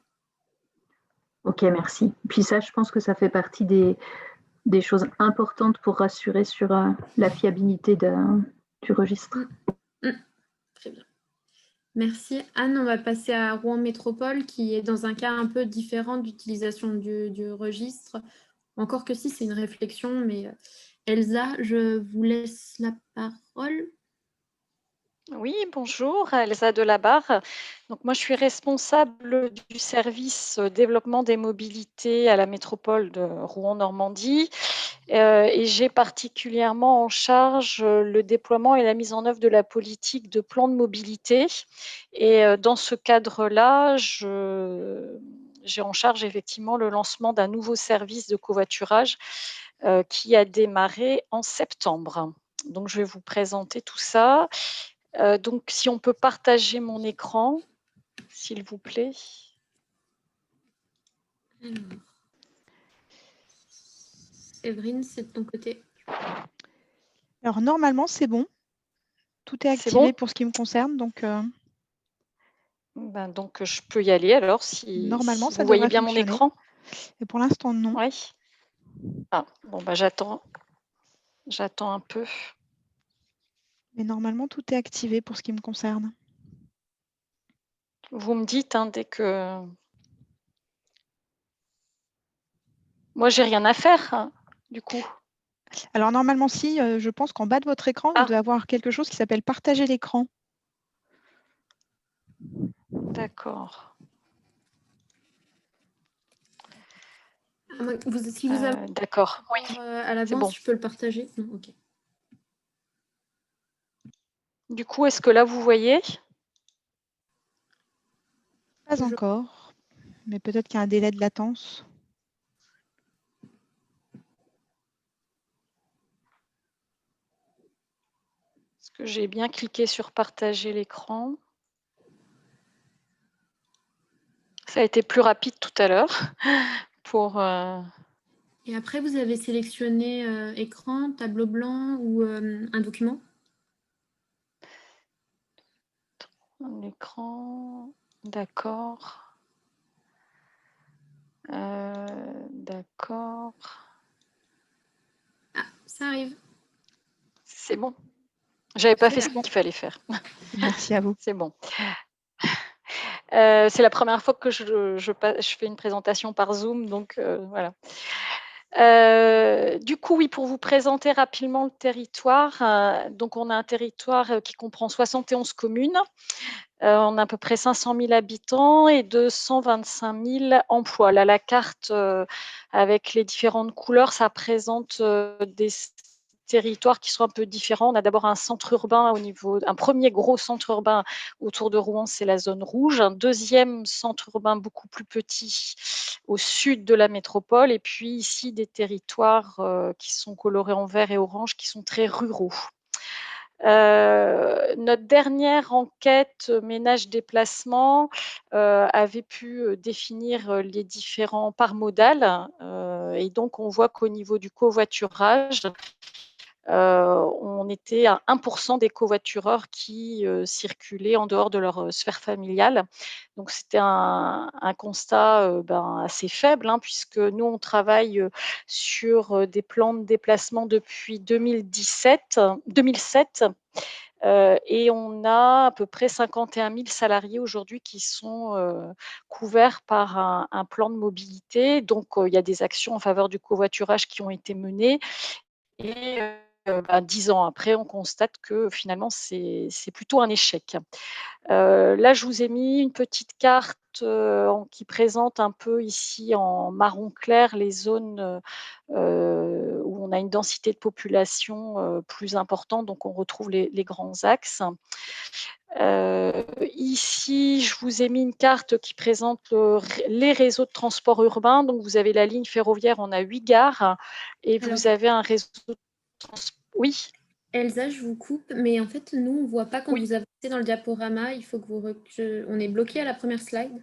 Ok, merci. Puis ça, je pense que ça fait partie des choses importantes pour rassurer sur la fiabilité du registre. Très bien. Merci. Anne, on va passer à Rouen Métropole, qui est dans un cas un peu différent d'utilisation du registre. Encore que si, c'est une réflexion, mais Elsa, je vous laisse la parole. Oui, bonjour, Elsa Delabarre. Donc, moi, je suis responsable du service développement des mobilités à la métropole de Rouen-Normandie et j'ai particulièrement en charge le déploiement et la mise en œuvre de la politique de plan de mobilité. Et dans ce cadre-là, j'ai en charge effectivement le lancement d'un nouveau service de covoiturage qui a démarré en septembre. Donc, je vais vous présenter tout ça. Donc, si on peut partager mon écran, s'il vous plaît. Alors, Séverine, c'est de ton côté. Alors, normalement, c'est bon. Tout est activé bon pour ce qui me concerne. Donc, donc je peux y aller alors, normalement, si ça vous voyez devrait bien fonctionner. mon écran. Et pour l'instant, non. Oui. Ah, bon, j'attends. J'attends un peu. Mais normalement, tout est activé pour ce qui me concerne. Vous me dites dès que... Moi, j'ai rien à faire, du coup. Alors, normalement, si, je pense qu'en bas de votre écran, vous devez avoir quelque chose qui s'appelle partager l'écran. D'accord. Si vous avez d'accord. Oui. à l'avance, bon. je peux le partager. Non, ok. Du coup, est-ce que là, vous voyez? Pas encore, mais peut-être qu'il y a un délai de latence. Est-ce que j'ai bien cliqué sur partager l'écran? Ça a été plus rapide tout à l'heure pour... Et après, vous avez sélectionné écran, tableau blanc ou un document? Un écran, d'accord. D'accord. Ah, ça arrive. C'est bon. J'avais pas fait ce qu'il fallait faire. Merci à vous. C'est bon. C'est la première fois que je fais une présentation par Zoom, donc voilà. Du coup, oui, pour vous présenter rapidement le territoire, donc on a un territoire qui comprend 71 communes, on a à peu près 500 000 habitants et 225 000 emplois. Là, la carte avec les différentes couleurs, ça présente des territoires qui sont un peu différents. On a d'abord un centre urbain un premier gros centre urbain autour de Rouen, c'est la zone rouge. Un deuxième centre urbain beaucoup plus petit au sud de la métropole. Et puis ici, des territoires qui sont colorés en vert et orange, qui sont très ruraux. Notre dernière enquête ménage-déplacement avait pu définir les différents parts modales et donc on voit qu'au niveau du covoiturage, on était à 1% des covoitureurs qui circulaient en dehors de leur sphère familiale. Donc c'était un constat assez faible, hein, puisque nous, on travaille sur des plans de déplacement depuis 2007, et on a à peu près 51 000 salariés aujourd'hui qui sont couverts par un plan de mobilité. Donc, il y a des actions en faveur du covoiturage qui ont été menées. Et 10 ans après, on constate que finalement, c'est plutôt un échec. Là, je vous ai mis une petite carte qui présente un peu ici en marron clair les zones où on a une densité de population plus importante, donc on retrouve les grands axes. Ici, je vous ai mis une carte qui présente les réseaux de transport urbain. Donc, vous avez la ligne ferroviaire, on a 8 gares, et vous avez un réseau de transport. Oui. Elsa, je vous coupe, mais en fait, nous, on ne voit pas quand Oui. vous avancez dans le diaporama. Il faut que on est bloqué à la première slide.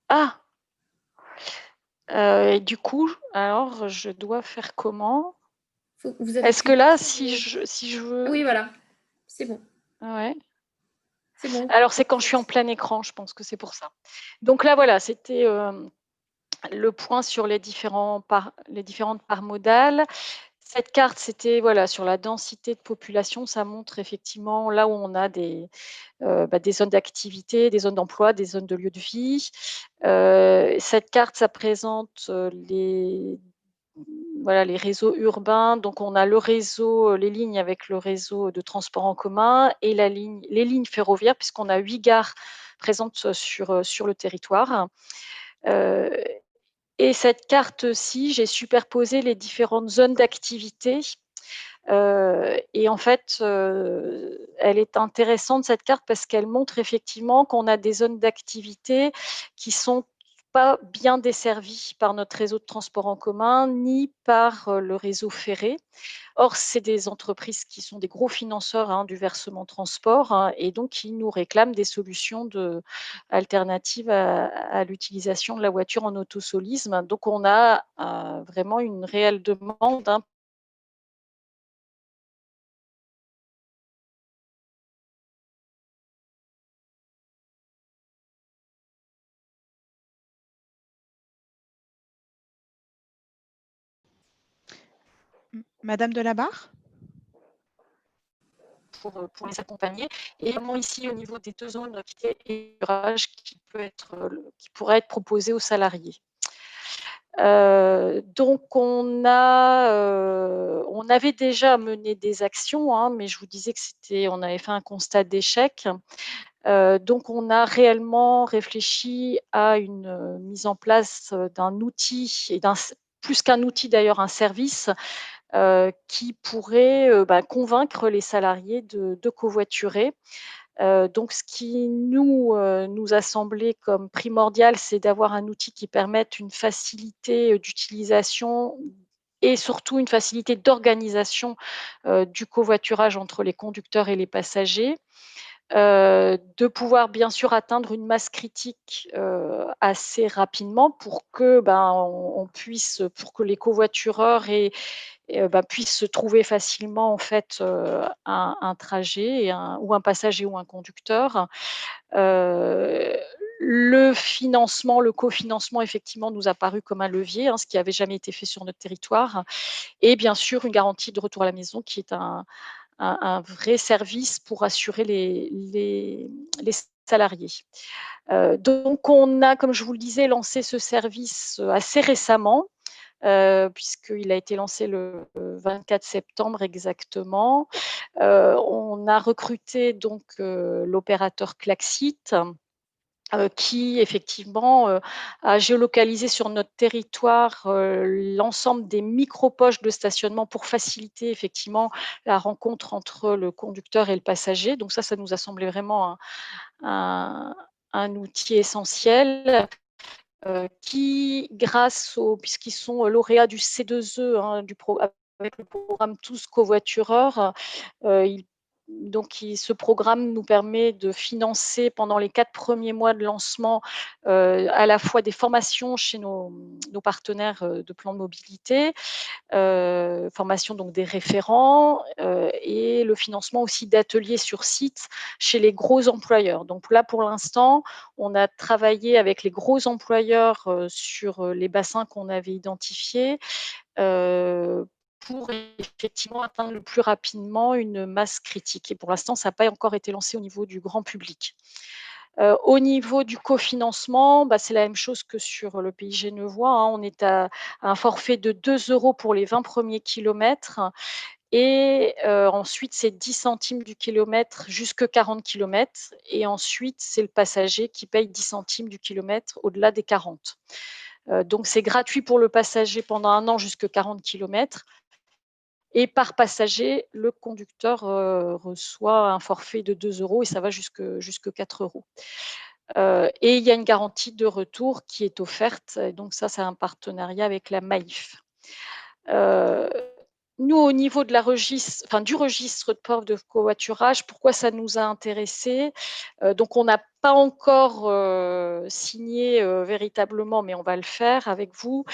Ah. Et du coup, alors, je dois faire comment? Est-ce que là, si je veux... Oui, voilà, c'est bon. Ouais. C'est bon. Alors, c'est quand je suis en plein écran, je pense que c'est pour ça. Donc là, voilà, c'était le point sur les différentes parts modales. Cette carte, c'était voilà, sur la densité de population. Ça montre effectivement là où on a des zones d'activité, des zones d'emploi, des zones de lieu de vie. Cette carte, ça présente les réseaux urbains. Donc, on a le réseau, les lignes avec le réseau de transport en commun et les lignes ferroviaires, puisqu'on a 8 gares présentes sur le territoire. Et cette carte-ci, j'ai superposé les différentes zones d'activité. Et en fait, elle est intéressante, cette carte, parce qu'elle montre effectivement qu'on a des zones d'activité qui sont pas bien desservies par notre réseau de transport en commun, ni par le réseau ferré. Or, c'est des entreprises qui sont des gros financeurs, hein, du versement transport, hein, et donc qui nous réclament des solutions alternatives à l'utilisation de la voiture en autosolisme. Donc, on a vraiment une réelle demande, hein. Madame Delabarre? Pour les accompagner. Et également ici, au niveau des 2 zones qui pourraient être proposées aux salariés. Donc, on avait déjà mené des actions, hein, mais je vous disais que on avait fait un constat d'échec. Donc, on a réellement réfléchi à une mise en place d'un outil, et plus qu'un outil d'ailleurs, un service qui pourrait convaincre les salariés de covoiturer. Donc, ce qui nous a semblé comme primordial, c'est d'avoir un outil qui permette une facilité d'utilisation et surtout une facilité d'organisation du covoiturage entre les conducteurs et les passagers. De pouvoir bien sûr atteindre une masse critique assez rapidement pour que pour que les covoitureurs puissent se trouver facilement en fait un trajet ou un passager ou un conducteur. Le cofinancement effectivement nous a paru comme un levier, hein, ce qui n'avait jamais été fait sur notre territoire, et bien sûr une garantie de retour à la maison qui est un vrai service pour assurer les salariés. Donc on a, comme je vous le disais, lancé ce service assez récemment, puisqu'il a été lancé le 24 septembre exactement. On a recruté donc l'opérateur Klaxit, qui effectivement a géolocalisé sur notre territoire l'ensemble des micro-poches de stationnement pour faciliter effectivement la rencontre entre le conducteur et le passager. Donc ça nous a semblé vraiment un outil essentiel qui, puisqu'ils sont lauréats du C2E, hein, avec le programme Tous Covoitureurs, ils ce programme nous permet de financer pendant les 4 premiers mois de lancement à la fois des formations chez nos partenaires de plan de mobilité, formation donc des référents et le financement aussi d'ateliers sur site chez les gros employeurs. Donc là, pour l'instant, on a travaillé avec les gros employeurs sur les bassins qu'on avait identifiés pour effectivement atteindre le plus rapidement une masse critique. Et pour l'instant, ça n'a pas encore été lancé au niveau du grand public. Au niveau du cofinancement, c'est la même chose que sur le pays genevois, hein. On est à un forfait de 2 € pour les 20 premiers kilomètres et ensuite, c'est 10 centimes du kilomètre jusque 40 kilomètres et ensuite, c'est le passager qui paye 10 centimes du kilomètre au-delà des 40. Donc c'est gratuit pour le passager pendant 1 an jusque 40 kilomètres et par passager, le conducteur reçoit un forfait de 2 € et ça va jusque 4 €. Et il y a une garantie de retour qui est offerte. Et donc ça, c'est un partenariat avec la Maïf. Nous, au niveau de du registre de preuve de covoiturage, pourquoi ça nous a intéressés? Donc on n'a pas encore signé véritablement, mais on va le faire avec vous.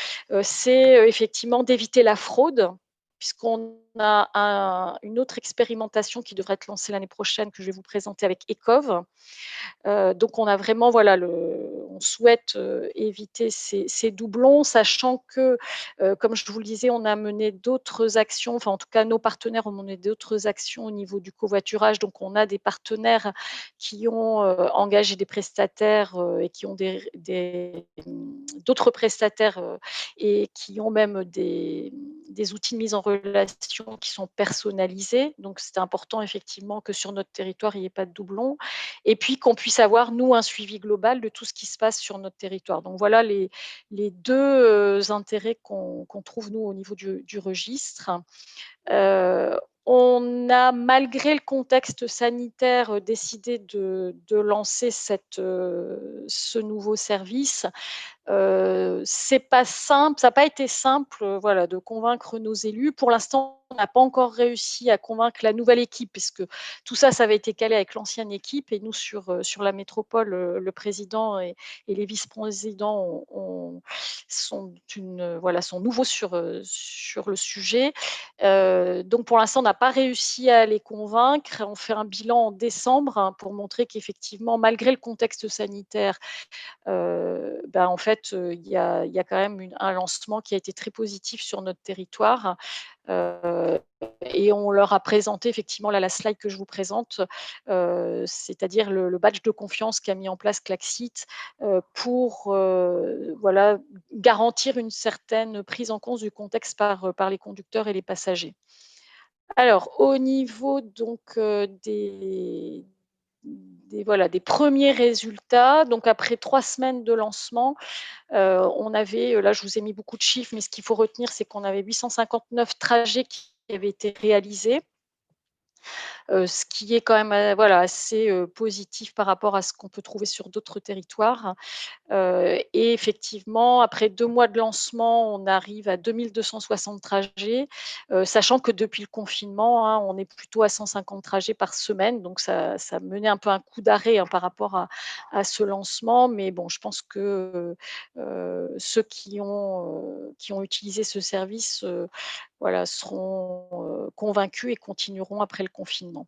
C'est effectivement d'éviter la fraude, puisqu'on a une autre expérimentation qui devrait être lancée l'année prochaine, que je vais vous présenter avec Ecov. Donc on a vraiment on souhaite éviter ces doublons, sachant que, comme je vous le disais, on a mené d'autres actions, enfin en tout cas nos partenaires ont mené d'autres actions au niveau du covoiturage. Donc on a des partenaires qui ont engagé des prestataires et qui ont d'autres prestataires et qui ont même des outils de mise en relation qui sont personnalisés. Donc c'est important effectivement que sur notre territoire, il n'y ait pas de doublons et puis qu'on puisse avoir, nous, un suivi global de tout ce qui se passe sur notre territoire. Donc voilà les 2 intérêts qu'on trouve, nous, au niveau du registre. On a, malgré le contexte sanitaire, décidé de lancer ce nouveau service. C'est pas simple, ça n'a pas été simple, voilà, de convaincre nos élus. Pour l'instant, on n'a pas encore réussi à convaincre la nouvelle équipe, puisque tout ça, ça avait été calé avec l'ancienne équipe et nous sur la métropole, le président et les vice-présidents sont nouveaux sur le sujet. Donc pour l'instant, on n'a pas réussi à les convaincre. On fait un bilan en décembre, hein, pour montrer qu'effectivement, malgré le contexte sanitaire, en fait, il y a quand même un lancement qui a été très positif sur notre territoire. Et on leur a présenté effectivement, là, la slide que je vous présente, c'est-à-dire le badge de confiance qu'a mis en place Klaxit, pour garantir une certaine prise en compte du contexte par les conducteurs et les passagers. Alors, au niveau donc des premiers résultats, donc après 3 semaines de lancement, on avait, là je vous ai mis beaucoup de chiffres, mais ce qu'il faut retenir, c'est qu'on avait 859 trajets qui avaient été réalisés. Ce qui est quand même assez positif par rapport à ce qu'on peut trouver sur d'autres territoires. Et effectivement, après 2 mois de lancement, on arrive à 2 260 trajets, sachant que depuis le confinement, hein, on est plutôt à 150 trajets par semaine. Donc ça menait un peu un coup d'arrêt, hein, par rapport à ce lancement. Mais bon, je pense que ceux qui ont utilisé ce service seront convaincus et continueront après le confinement.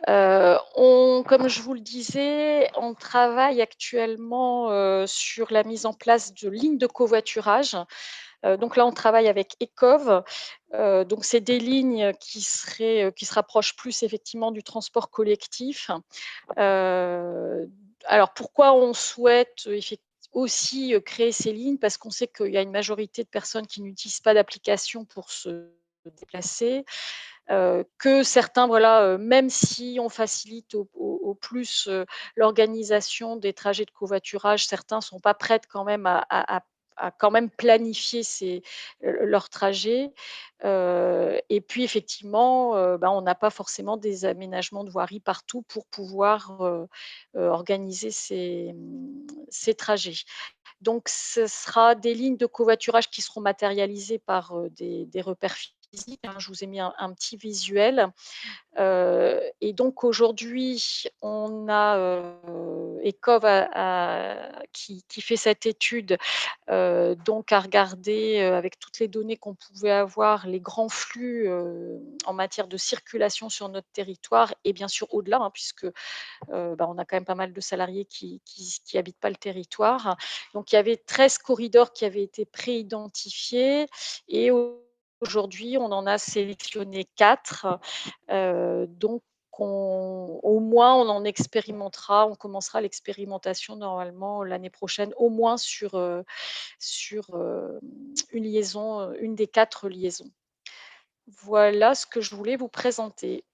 Comme je vous le disais, on travaille actuellement sur la mise en place de lignes de covoiturage. Donc là, on travaille avec Ecov. Donc c'est des lignes qui se rapprochent plus effectivement du transport collectif. Alors pourquoi on souhaite aussi créer ces lignes? Parce qu'on sait qu'il y a une majorité de personnes qui n'utilisent pas d'application pour se déplacer. Que certains, même si on facilite au plus l'organisation des trajets de covoiturage, certains ne sont pas prêts quand même à quand même planifier leurs trajets. Et puis effectivement, on n'a pas forcément des aménagements de voirie partout pour pouvoir organiser ces trajets. Donc ce sera des lignes de covoiturage qui seront matérialisées par des repères physique, hein, je vous ai mis un petit visuel. Et donc aujourd'hui, on a ECOV qui fait cette étude, donc à regarder avec toutes les données qu'on pouvait avoir, les grands flux en matière de circulation sur notre territoire et bien sûr au-delà, hein, puisque on a quand même pas mal de salariés qui habitent pas le territoire. Donc il y avait 13 corridors qui avaient été pré-identifiés et aujourd'hui, on en a sélectionné 4. Donc au moins, on en expérimentera, on commencera l'expérimentation normalement l'année prochaine, au moins sur une liaison, une des 4 liaisons. Voilà ce que je voulais vous présenter.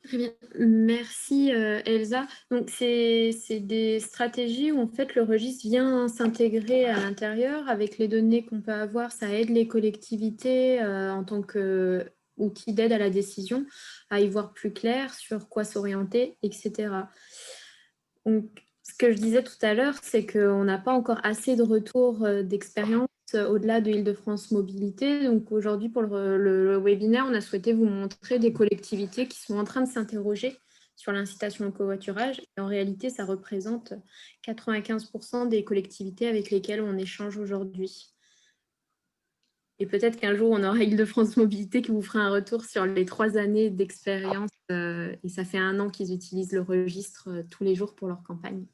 Très bien, merci Elsa. Donc c'est des stratégies où en fait le registre vient s'intégrer à l'intérieur avec les données qu'on peut avoir. Ça aide les collectivités en tant qu'outil d'aide à la décision à y voir plus clair sur quoi s'orienter, etc. Donc ce que je disais tout à l'heure, c'est qu'on n'a pas encore assez de retours d'expérience au-delà de Île-de-France Mobilité. Donc aujourd'hui, pour le webinaire, on a souhaité vous montrer des collectivités qui sont en train de s'interroger sur l'incitation au covoiturage. Et en réalité, ça représente 95% des collectivités avec lesquelles on échange aujourd'hui. Et peut-être qu'un jour, on aura Île-de-France Mobilité qui vous fera un retour sur les 3 années d'expérience. Et ça fait 1 an qu'ils utilisent le registre tous les jours pour leur campagne.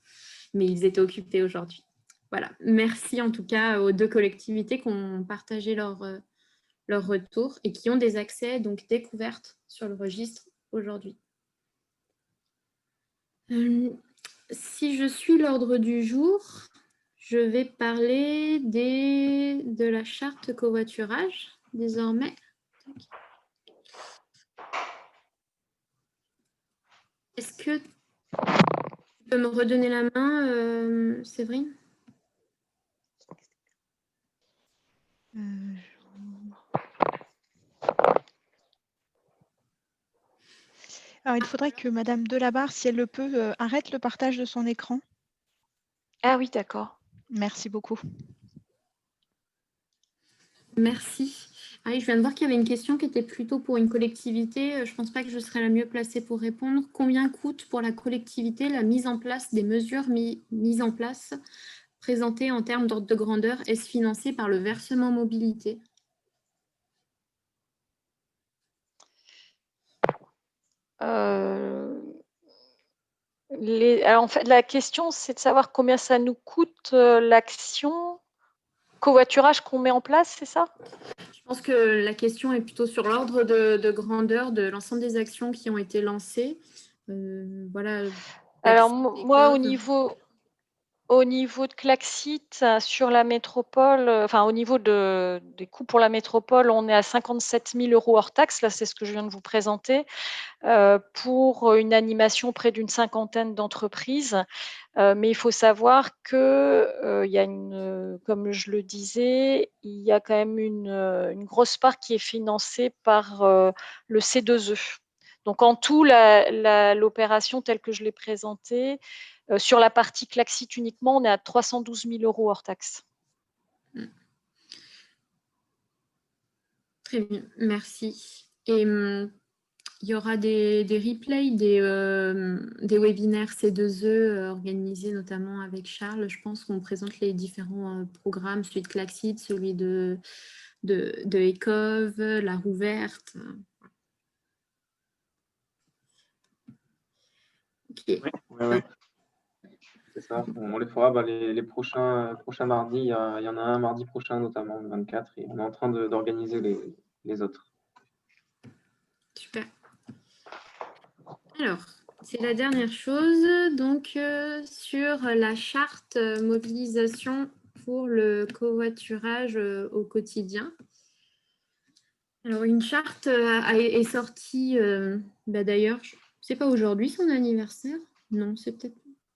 Mais ils étaient occupés aujourd'hui. Voilà. Merci en tout cas aux 2 collectivités qui ont partagé leur retour et qui ont des accès donc découvertes sur le registre aujourd'hui. Si je suis l'ordre du jour, je vais parler de la charte covoiturage désormais. Est-ce que tu peux me redonner la main, Séverine ? Alors, il faudrait que Madame Delabarre, si elle le peut, arrête le partage de son écran. Ah oui, d'accord. Merci beaucoup. Merci. Ah oui, je viens de voir qu'il y avait une question qui était plutôt pour une collectivité. Je ne pense pas que je serais la mieux placée pour répondre. Combien coûte pour la collectivité la mise en place des mesures mises en place présentées en termes d'ordre de grandeur? Est-ce financé par le versement mobilité? Alors, en fait, la question, c'est de savoir combien ça nous coûte l'action covoiturage qu'on met en place, c'est ça? Je pense que la question est plutôt sur l'ordre de grandeur de l'ensemble des actions qui ont été lancées. Voilà. Alors, moi, au niveau de Klaxit, sur la métropole, au niveau des coûts pour la métropole, on est à 57 000 € hors taxe. Là, c'est ce que je viens de vous présenter. Pour une animation près d'une 50aine d'entreprises. Mais il faut savoir que, comme je le disais, il y a quand même une grosse part qui est financée par le C2E. Donc en tout, l'opération telle que je l'ai présentée, sur la partie Klaxit uniquement, on est à 312 000 € hors taxe. Très bien, merci. Et il y aura des replays des webinaires C2E organisés notamment avec Charles. Je pense qu'on présente les différents programmes, celui de Klaxit, celui de ECOV, la roue verte. Okay. Oui. C'est ça, on les fera les prochains mardis. Il y en a un mardi prochain, notamment le 24, et on est en train d'organiser les autres. Super. Alors, c'est la dernière chose, donc sur la charte mobilisation pour le covoiturage au quotidien. Alors, une charte est sortie, d'ailleurs, c'est pas aujourd'hui son anniversaire? Non, c'est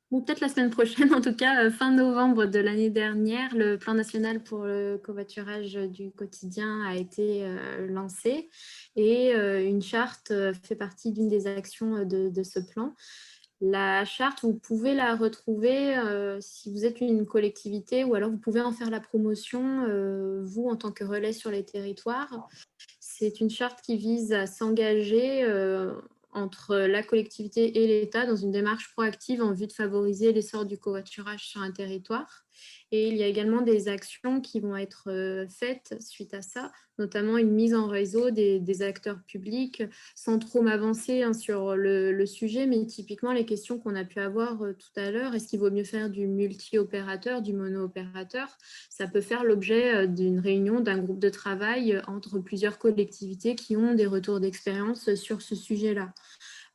peut-être la semaine prochaine, en tout cas, fin novembre de l'année dernière, le plan national pour le covoiturage du quotidien a été lancé et une charte fait partie d'une des actions de ce plan. La charte, vous pouvez la retrouver si vous êtes une collectivité ou alors vous pouvez en faire la promotion, vous, en tant que relais sur les territoires. C'est une charte qui vise à s'engager entre la collectivité et l'État dans une démarche proactive en vue de favoriser l'essor du covoiturage sur un territoire. Et il y a également des actions qui vont être faites suite à ça, notamment une mise en réseau des acteurs publics, sans trop m'avancer sur le sujet, mais typiquement les questions qu'on a pu avoir tout à l'heure, est-ce qu'il vaut mieux faire du multi-opérateur, du mono-opérateur? Ça peut faire l'objet d'une réunion, d'un groupe de travail entre plusieurs collectivités qui ont des retours d'expérience sur ce sujet-là.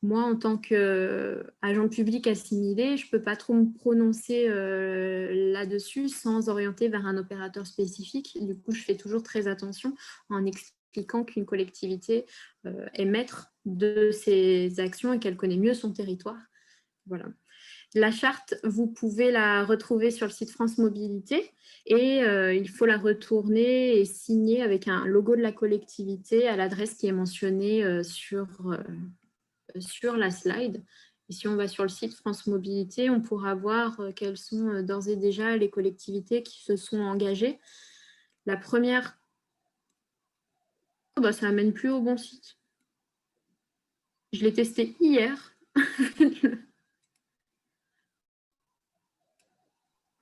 Moi, en tant qu'agent public assimilé, je ne peux pas trop me prononcer là-dessus sans orienter vers un opérateur spécifique. Du coup, je fais toujours très attention en expliquant qu'une collectivité est maître de ses actions et qu'elle connaît mieux son territoire. Voilà. La charte, vous pouvez la retrouver sur le site France Mobilité et il faut la retourner et signer avec un logo de la collectivité à l'adresse qui est mentionnée sur la slide. Et si on va sur le site France Mobilité, on pourra voir quelles sont d'ores et déjà les collectivités qui se sont engagées. La première, ça ne mène plus au bon site. Je l'ai testé hier.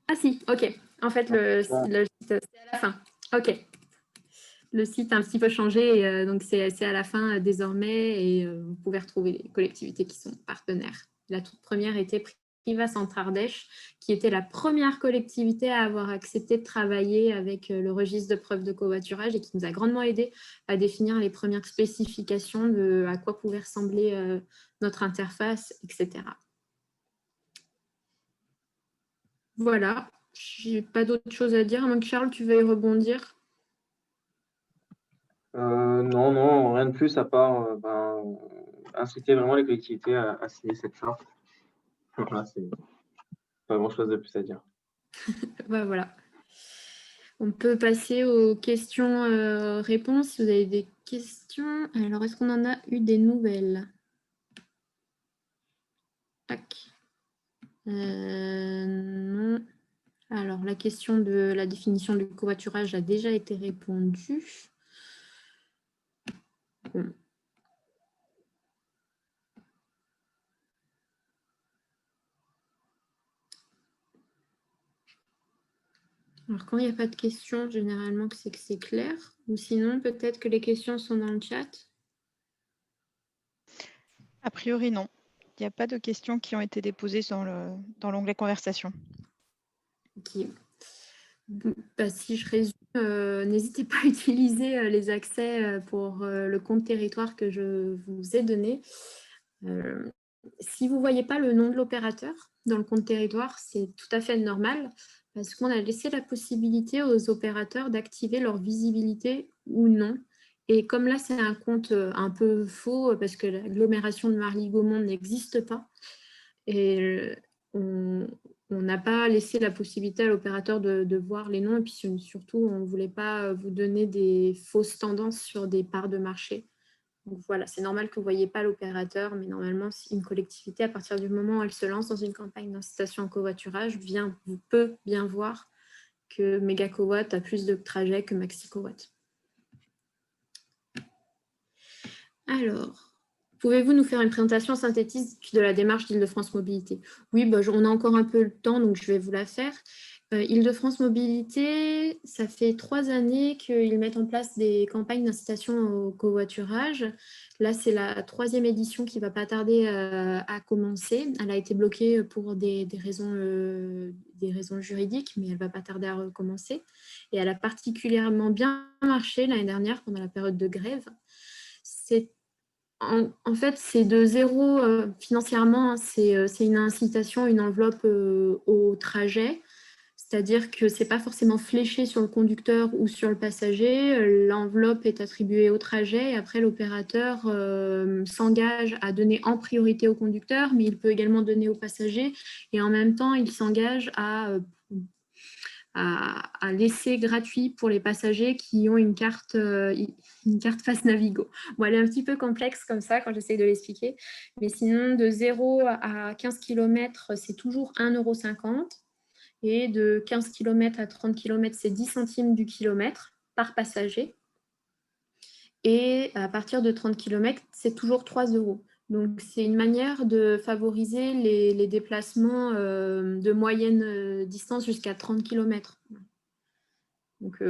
Ah si, ok. En fait, le site, c'est à la fin. Ok. Le site a un petit peu changé, donc c'est à la fin désormais, et vous pouvez retrouver les collectivités qui sont partenaires. La toute première était Priva Centre-Ardèche, qui était la première collectivité à avoir accepté de travailler avec le registre de preuves de covoiturage et qui nous a grandement aidé à définir les premières spécifications de à quoi pouvait ressembler notre interface, etc. Voilà, je n'ai pas d'autre chose à dire, à moins que Charles, tu veuilles rebondir. Non, rien de plus à part inciter vraiment les collectivités à signer cette charte. Voilà, c'est pas grand-chose de plus à dire. Voilà. On peut passer aux questions-réponses. Si vous avez des questions. Alors, est-ce qu'on en a eu des nouvelles? Tac. Non. Alors, la question de la définition du covoiturage a déjà été répondue. Bon. Alors, quand il n'y a pas de questions, généralement, c'est que c'est clair. Ou sinon, peut-être que les questions sont dans le chat. A priori, non. Il n'y a pas de questions qui ont été déposées dans l'onglet conversation. Ok. Si je résume, n'hésitez pas à utiliser les accès pour le compte territoire que je vous ai donné. Si vous ne voyez pas le nom de l'opérateur dans le compte territoire, c'est tout à fait normal parce qu'on a laissé la possibilité aux opérateurs d'activer leur visibilité ou non. Et comme là, c'est un compte un peu faux parce que l'agglomération de Marly-Gaumont n'existe pas, et on n'a pas laissé la possibilité à l'opérateur de voir les noms. Et puis surtout, on ne voulait pas vous donner des fausses tendances sur des parts de marché. Donc voilà, c'est normal que vous ne voyez pas l'opérateur, mais normalement, une collectivité, à partir du moment où elle se lance dans une campagne d'incitation au covoiturage, vous peut bien voir que Megacowatt a plus de trajets que Maxicowatt. Alors, pouvez-vous nous faire une présentation synthétique de la démarche d'Île-de-France Mobilité? Oui, on a encore un peu le temps, donc je vais vous la faire. Île-de-France Mobilité, ça fait 3 années qu'ils mettent en place des campagnes d'incitation au covoiturage. Là, c'est la 3e édition qui ne va pas tarder à commencer. Elle a été bloquée pour des raisons juridiques, mais elle ne va pas tarder à recommencer. Et elle a particulièrement bien marché l'année dernière pendant la période de grève. En fait, c'est de zéro financièrement, c'est une incitation, une enveloppe au trajet. C'est-à-dire que ce n'est pas forcément fléché sur le conducteur ou sur le passager. L'enveloppe est attribuée au trajet et après, l'opérateur s'engage à donner en priorité au conducteur, mais il peut également donner au passager. Et en même temps, il s'engage à à laisser gratuit pour les passagers qui ont une carte Pass Navigo. Bon, elle est un petit peu complexe comme ça quand j'essaie de l'expliquer, mais sinon de 0 à 15 km, c'est toujours 1,50 € et de 15 km à 30 km, c'est 10 centimes du kilomètre par passager. Et à partir de 30 km, c'est toujours 3 €. Donc, c'est une manière de favoriser les déplacements de moyenne distance jusqu'à 30 km. Donc,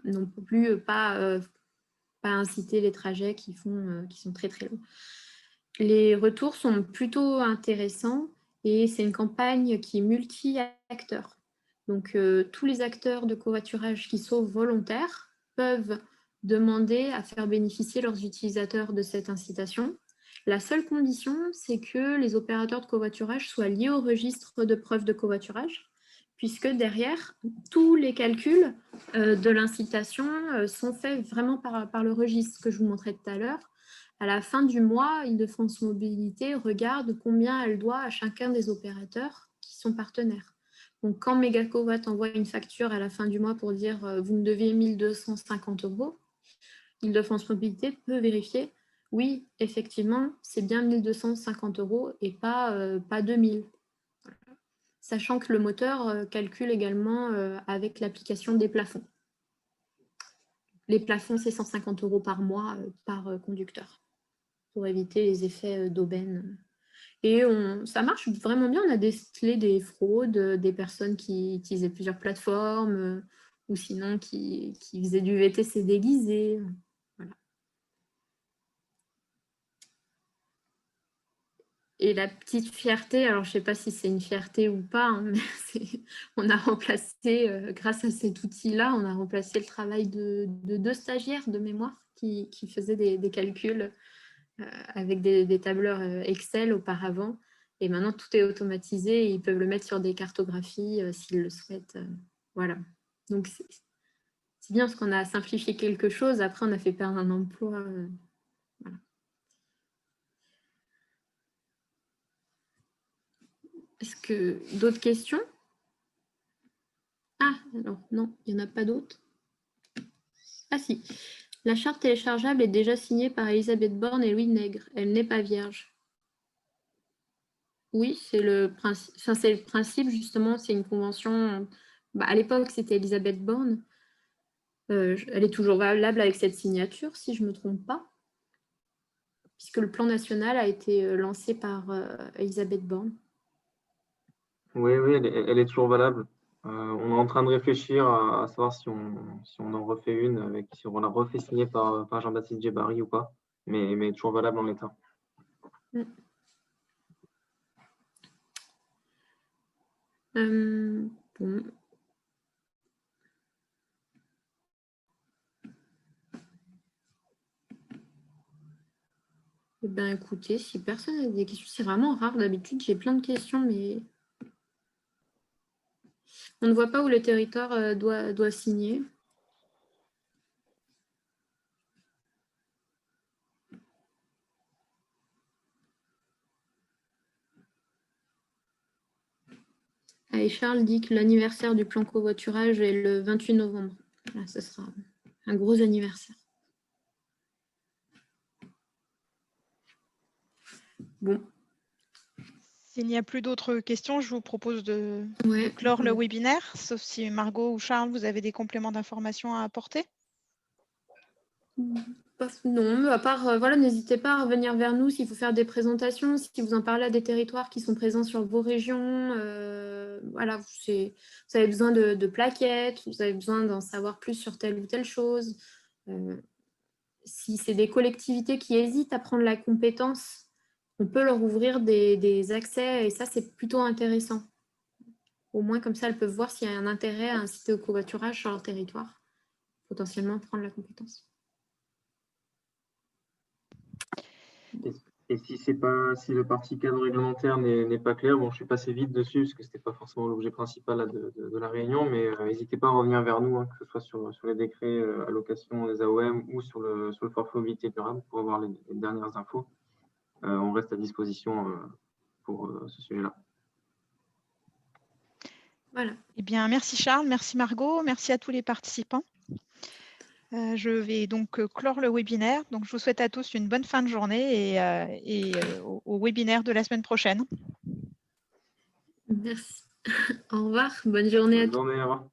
non plus pas inciter les trajets qui sont très, très longs. Les retours sont plutôt intéressants et c'est une campagne qui est multi-acteurs. Donc, tous les acteurs de covoiturage qui sont volontaires peuvent demander à faire bénéficier leurs utilisateurs de cette incitation. La seule condition, c'est que les opérateurs de covoiturage soient liés au registre de preuves de covoiturage, puisque derrière, tous les calculs de l'incitation sont faits vraiment par le registre que je vous montrais tout à l'heure. À la fin du mois, Île-de-France Mobilité regarde combien elle doit à chacun des opérateurs qui sont partenaires. Donc, quand Megacovat envoie une facture à la fin du mois pour dire vous me devez 1 250 €, Île-de-France Mobilité peut vérifier, oui, effectivement, c'est bien 1 250 € et pas 2 000. Sachant que le moteur calcule également avec l'application des plafonds. Les plafonds, c'est 150 € par mois par conducteur, pour éviter les effets d'aubaine. Et ça marche vraiment bien. On a décelé des fraudes, des personnes qui utilisaient plusieurs plateformes, ou sinon qui faisaient du VTC déguisé. Voilà. Et la petite fierté, alors je ne sais pas si c'est une fierté ou pas, hein, mais on a remplacé, grâce à cet outil-là, on a remplacé le travail de 2 stagiaires de mémoire qui faisaient des calculs avec des tableurs Excel auparavant. Et maintenant, tout est automatisé et ils peuvent le mettre sur des cartographies s'ils le souhaitent. Voilà. Donc, c'est bien parce qu'on a simplifié quelque chose. Après, on a fait perdre un emploi. Voilà. Est-ce que d'autres questions? Ah, alors non, il n'y en a pas d'autres. Ah si. La charte téléchargeable est déjà signée par Elisabeth Borne et Louis Nègre. Elle n'est pas vierge. Oui, c'est le principe, justement, c'est une convention. À l'époque, c'était Elisabeth Borne. Elle est toujours valable avec cette signature, si je ne me trompe pas, puisque le plan national a été lancé par Elisabeth Borne. Oui, elle est toujours valable. On est en train de réfléchir à savoir si on en refait une, si on la refait signer par Jean-Baptiste Djebari ou pas, mais toujours valable en l'état. Bon. Eh bien, écoutez, si personne n'a des questions, c'est vraiment rare. D'habitude, j'ai plein de questions, mais on ne voit pas où le territoire doit signer. Ah, et Charles dit que l'anniversaire du plan covoiturage est le 28 novembre. Là, ce sera un gros anniversaire. Bon. S'il n'y a plus d'autres questions, je vous propose de Ouais. clore le webinaire, sauf si Margot ou Charles, vous avez des compléments d'information à apporter. Non, mais à part, voilà, n'hésitez pas à revenir vers nous s'il faut faire des présentations, si vous en parlez à des territoires qui sont présents sur vos régions. Voilà, vous avez besoin de plaquettes, vous avez besoin d'en savoir plus sur telle ou telle chose. Si c'est des collectivités qui hésitent à prendre la compétence, on peut leur ouvrir des accès et ça, c'est plutôt intéressant. Au moins, comme ça, elles peuvent voir s'il y a un intérêt à inciter au covoiturage sur leur territoire, potentiellement prendre la compétence. Et si le parti cadre réglementaire n'est pas clair, bon, je suis passé vite dessus parce que c'était pas forcément l'objet principal là, de la réunion, mais n'hésitez pas à revenir vers nous, hein, que ce soit sur les décrets allocation des AOM ou sur le forfait mobilité durable pour avoir les dernières infos. On reste à disposition pour ce sujet-là. Voilà. Eh bien, merci Charles, merci Margot, merci à tous les participants. Je vais donc clore le webinaire. Donc, je vous souhaite à tous une bonne fin de journée et au webinaire de la semaine prochaine. Merci. Au revoir. Bonne journée à tous. Bonne journée, au revoir.